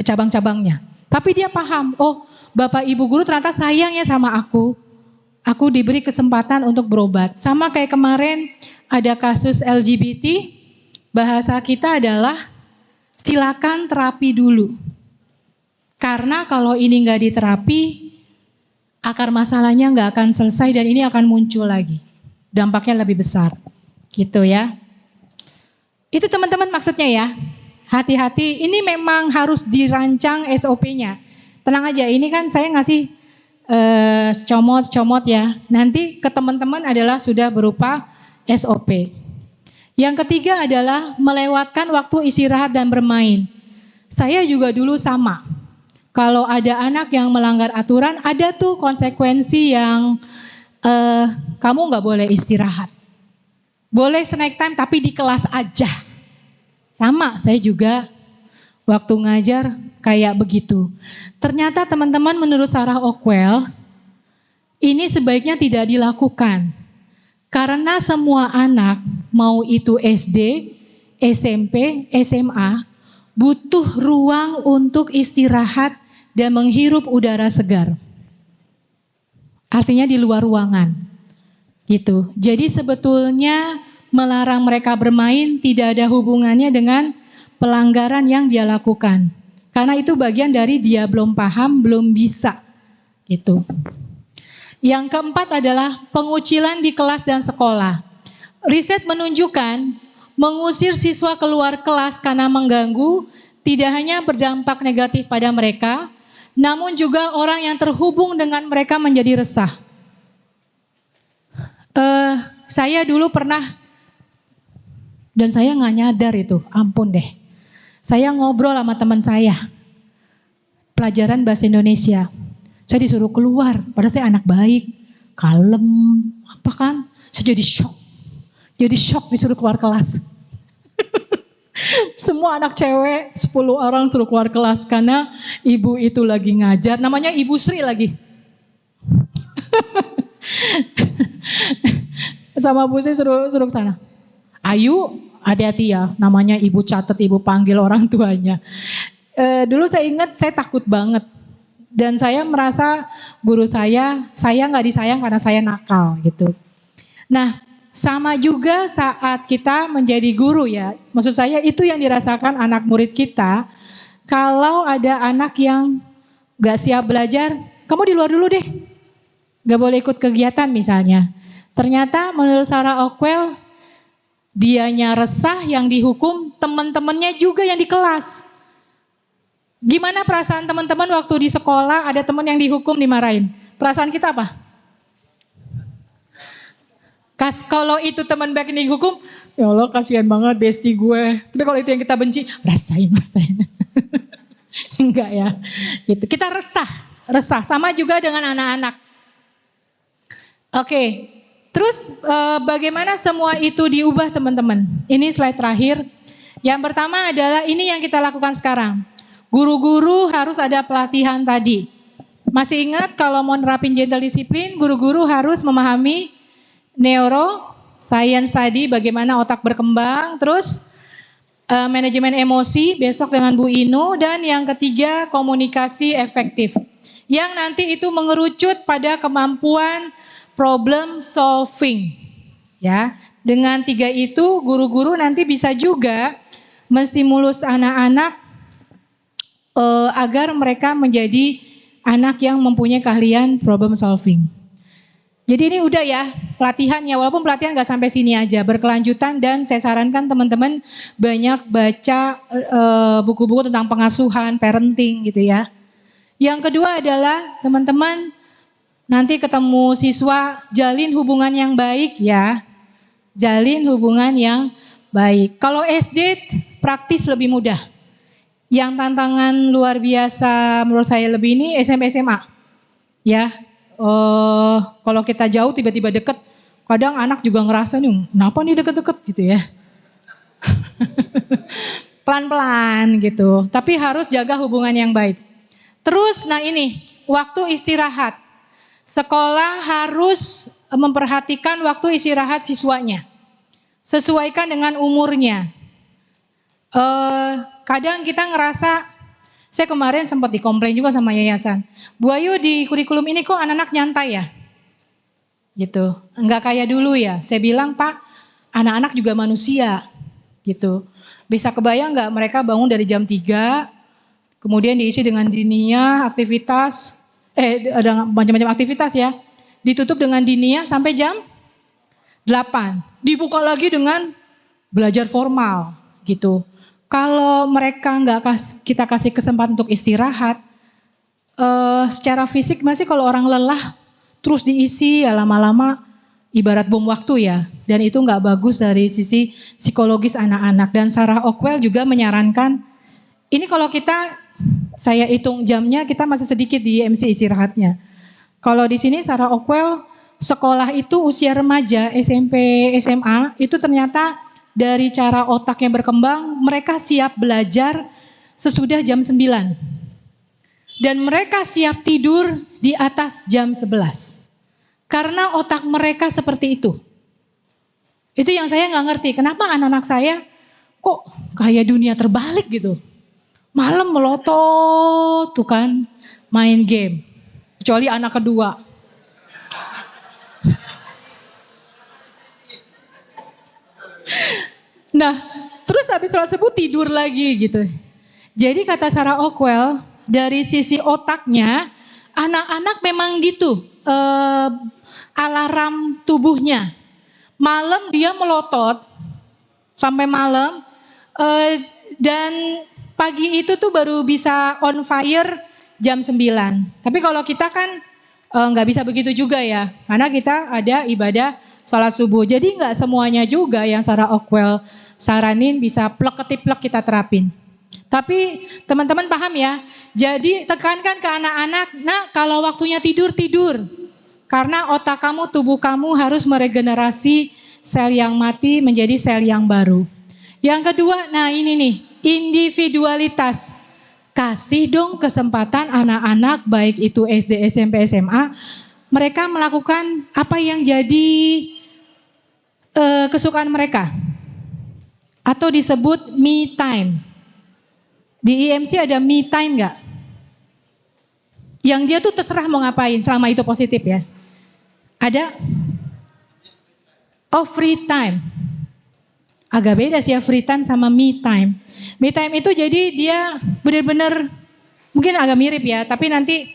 A: cabang-cabangnya. Tapi dia paham, oh Bapak Ibu guru ternyata sayang ya sama aku. Aku diberi kesempatan untuk berobat. Sama kayak kemarin ada kasus LGBT, bahasa kita adalah silakan terapi dulu. Karena kalau ini nggak diterapi, akar masalahnya nggak akan selesai dan ini akan muncul lagi. Dampaknya lebih besar. Gitu ya. Itu teman-teman maksudnya ya. Hati-hati, ini memang harus dirancang SOP-nya. Tenang aja, ini kan saya ngasih secomot ya. Nanti ke teman-teman adalah sudah berupa SOP. Yang ketiga adalah melewatkan waktu istirahat dan bermain. Saya juga dulu sama. Kalau ada anak yang melanggar aturan, ada tuh konsekuensi yang kamu nggak boleh istirahat. Boleh snack time tapi di kelas aja. Sama, saya juga waktu ngajar kayak begitu. Ternyata teman-teman menurut Sarah Ockwell, ini sebaiknya tidak dilakukan. Karena semua anak, mau itu SD, SMP, SMA, butuh ruang untuk istirahat dan menghirup udara segar. Artinya di luar ruangan. Gitu. Jadi sebetulnya melarang mereka bermain tidak ada hubungannya dengan pelanggaran yang dia lakukan. Karena itu bagian dari dia belum paham, belum bisa. Gitu. Yang keempat adalah pengucilan di kelas dan sekolah. Riset menunjukkan mengusir siswa keluar kelas karena mengganggu tidak hanya berdampak negatif pada mereka, namun juga orang yang terhubung dengan mereka menjadi resah. Saya dulu pernah, dan saya nggak nyadar itu, ampun deh. Saya ngobrol sama teman saya, pelajaran bahasa Indonesia. Saya disuruh keluar, padahal saya anak baik, kalem, apa kan. Saya jadi shock. Jadi shock disuruh keluar kelas. Semua anak cewek 10 orang suruh keluar kelas karena ibu itu lagi ngajar. Namanya Ibu Sri lagi. Sama Bu Sri suruh ke sana. Ayu, hati-hati ya. Namanya ibu catat, ibu panggil orang tuanya. Dulu saya ingat saya takut banget. Dan saya merasa guru saya nggak disayang karena saya nakal gitu. Nah, sama juga saat kita menjadi guru ya. Maksud saya itu yang dirasakan anak murid kita. Kalau ada anak yang gak siap belajar, kamu di luar dulu deh. Gak boleh ikut kegiatan misalnya. Ternyata menurut Sarah Ockwell, dianya resah yang dihukum, teman-temannya juga yang di kelas. Gimana perasaan teman-teman waktu di sekolah ada teman yang dihukum, dimarahin? Perasaan kita apa? Kalau itu teman baik yang dihukum, ya Allah kasihan banget bestie gue. Tapi kalau itu yang kita benci, rasain. Enggak ya. Gitu. Kita resah. Sama juga dengan anak-anak. Oke. Terus bagaimana semua itu diubah teman-teman? Ini slide terakhir. Yang pertama adalah ini yang kita lakukan sekarang. Guru-guru harus ada pelatihan tadi. Masih ingat kalau mau nerapin gentle disiplin, guru-guru harus memahami neuroscience tadi, bagaimana otak berkembang, terus manajemen emosi besok dengan Bu Inu, dan yang ketiga komunikasi efektif. Yang nanti itu mengerucut pada kemampuan problem solving. Ya, dengan 3 itu guru-guru nanti bisa juga menstimulus anak-anak agar mereka menjadi anak yang mempunyai keahlian problem solving. Jadi ini udah ya pelatihannya, walaupun pelatihan gak sampai sini aja, berkelanjutan, dan saya sarankan teman-teman banyak baca buku-buku tentang pengasuhan, parenting gitu ya. Yang kedua adalah teman-teman nanti ketemu siswa, jalin hubungan yang baik ya. Jalin hubungan yang baik. Kalau SD praktis lebih mudah. Yang tantangan luar biasa menurut saya lebih ini SMP SMA. Ya. Kalau kita jauh tiba-tiba deket, kadang anak juga ngerasa nih, kenapa nih deket-deket gitu ya. Pelan-pelan gitu, tapi harus jaga hubungan yang baik. Terus nah ini, waktu istirahat. Sekolah harus memperhatikan waktu istirahat siswanya. Sesuaikan dengan umurnya. Kadang kita ngerasa, saya kemarin sempat dikomplain juga sama yayasan. Bu Ayu, di kurikulum ini kok anak-anak nyantai ya? Gitu. Enggak kayak dulu ya. Saya bilang, Pak, anak-anak juga manusia. Gitu. Bisa kebayang enggak mereka bangun dari jam 3, kemudian diisi dengan dinia, aktivitas, ada macam-macam aktivitas ya. Ditutup dengan dinia sampai jam 8. Dibuka lagi dengan belajar formal gitu. Kalau mereka kita kasih kesempatan untuk istirahat, secara fisik masih kalau orang lelah terus diisi ya lama-lama ibarat bom waktu ya. Dan itu nggak bagus dari sisi psikologis anak-anak. Dan Sarah Ockwell juga menyarankan, ini kalau saya hitung jamnya kita masih sedikit di MC istirahatnya. Kalau di sini Sarah Ockwell sekolah itu usia remaja SMP SMA itu ternyata dari cara otak yang berkembang, mereka siap belajar sesudah jam 9. Dan mereka siap tidur di atas jam 11. Karena otak mereka seperti itu. Itu yang saya gak ngerti, kenapa anak-anak saya kok kayak dunia terbalik gitu. Malam melotot tuh kan, main game. Kecuali anak kedua. Nah, terus habis sholat subuh tidur lagi gitu. Jadi kata Sarah Ockwell, dari sisi otaknya, anak-anak memang gitu, alarm tubuhnya. Malam dia melotot sampai malam, dan pagi itu tuh baru bisa on fire jam 9. Tapi kalau kita kan nggak bisa begitu juga ya, karena kita ada ibadah sholat subuh. Jadi nggak semuanya juga yang Sarah Ockwell saranin bisa plek-ketiplek kita terapin. Tapi teman-teman paham ya, jadi tekankan ke anak-anak, nah kalau waktunya tidur. Karena otak kamu, tubuh kamu harus meregenerasi sel yang mati menjadi sel yang baru. Yang kedua, nah ini nih, individualitas. Kasih dong kesempatan anak-anak baik itu SD, SMP, SMA, mereka melakukan apa yang jadi kesukaan mereka. Atau disebut me time. Di IMC ada me time nggak? Yang dia tuh terserah mau ngapain selama itu positif ya. Ada? Oh, free time. Agak beda sih ya free time sama me time. Me time itu jadi dia benar-benar mungkin agak mirip ya, tapi nanti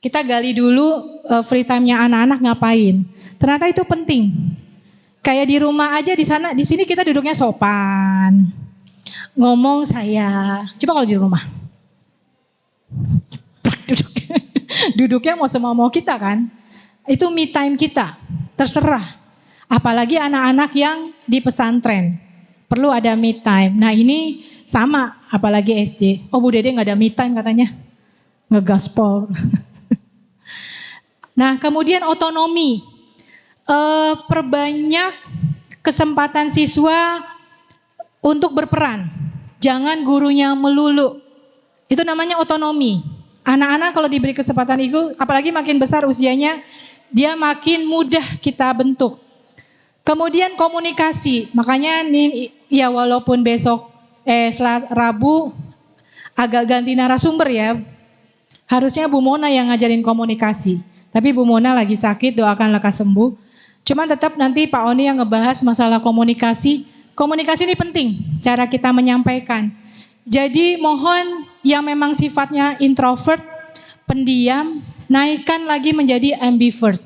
A: kita gali dulu free time-nya anak-anak ngapain. Ternyata itu penting. Kayak di rumah aja di sini kita duduknya sopan. Ngomong saya. Coba kalau di rumah. Duduknya mau semau kita kan. Itu me time kita. Terserah. Apalagi anak-anak yang di pesantren. Perlu ada me time. Nah ini sama apalagi SD. Oh Bu Dede gak ada me time katanya. Ngegaspol. Nah kemudian otonomi. Perbanyak kesempatan siswa untuk berperan. Jangan gurunya melulu. Itu namanya otonomi. Anak-anak kalau diberi kesempatan itu, apalagi makin besar usianya, dia makin mudah kita bentuk. Kemudian komunikasi. Makanya nih, ya walaupun besok Rabu agak ganti narasumber ya. Harusnya Bu Mona yang ngajarin komunikasi. Tapi Bu Mona lagi sakit, doakan lekas sembuh. Cuma tetap nanti Pak Oni yang ngebahas masalah komunikasi. Komunikasi ini penting, cara kita menyampaikan. Jadi mohon yang memang sifatnya introvert, pendiam, naikkan lagi menjadi ambivert.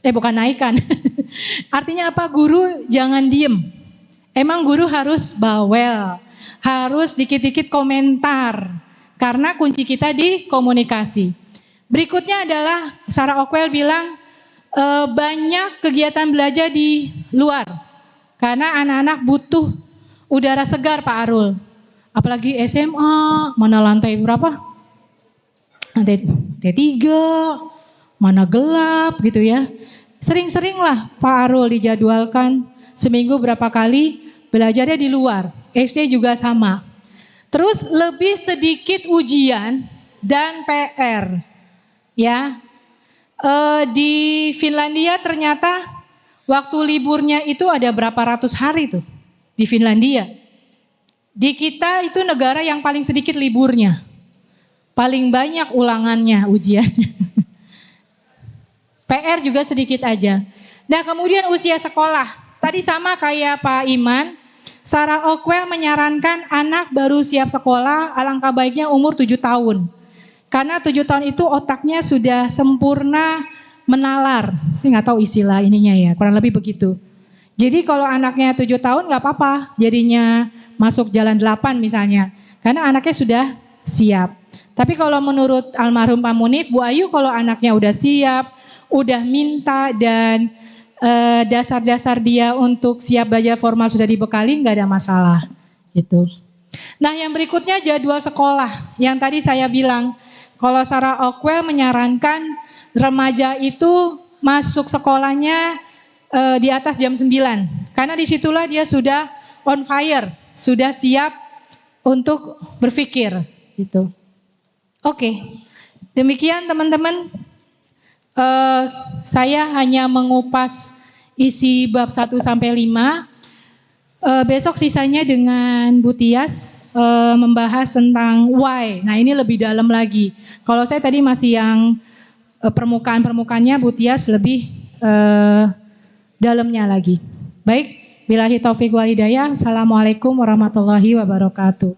A: Bukan naikkan. Artinya apa? Guru jangan diem. Emang guru harus bawel, harus dikit-dikit komentar. Karena kunci kita di komunikasi. Berikutnya adalah Sarah Ockwell bilang, banyak kegiatan belajar di luar karena anak-anak butuh udara segar Pak Arul, apalagi SMA mana lantai berapa, lantai T3 mana gelap gitu ya. Sering-seringlah Pak Arul dijadwalkan seminggu berapa kali belajarnya di luar. SD juga sama. Terus lebih sedikit ujian dan PR ya. Di Finlandia ternyata waktu liburnya itu ada berapa ratus hari tuh di Finlandia. Di kita itu negara yang paling sedikit liburnya. Paling banyak ulangannya, ujiannya. PR juga sedikit aja. Nah kemudian usia sekolah. Tadi sama kayak Pak Iman, Sarah Ockwell menyarankan anak baru siap sekolah, alangkah baiknya umur 7 tahun. Karena 7 tahun itu otaknya sudah sempurna menalar. Saya nggak tahu istilah ininya ya, kurang lebih begitu. Jadi kalau anaknya 7 tahun nggak apa-apa, jadinya masuk jalan 8 misalnya. Karena anaknya sudah siap. Tapi kalau menurut almarhum Pak Munif, Bu Ayu kalau anaknya udah siap, udah minta dan dasar-dasar dia untuk siap belajar formal sudah dibekali, nggak ada masalah. Gitu. Nah yang berikutnya jadwal sekolah. Yang tadi saya bilang, kalau Sarah Ockwell menyarankan remaja itu masuk sekolahnya di atas jam 9. Karena disitulah dia sudah on fire, sudah siap untuk berpikir. Gitu. Oke, demikian teman-teman. Saya hanya mengupas isi bab 1 sampai 5. Besok sisanya dengan Bu Tias membahas tentang why. Nah ini lebih dalam lagi. Kalau saya tadi masih yang permukaan-permukaannya, Bu Tias lebih dalamnya lagi. Baik, billahi taufiq wal hidayah. Assalamualaikum warahmatullahi wabarakatuh.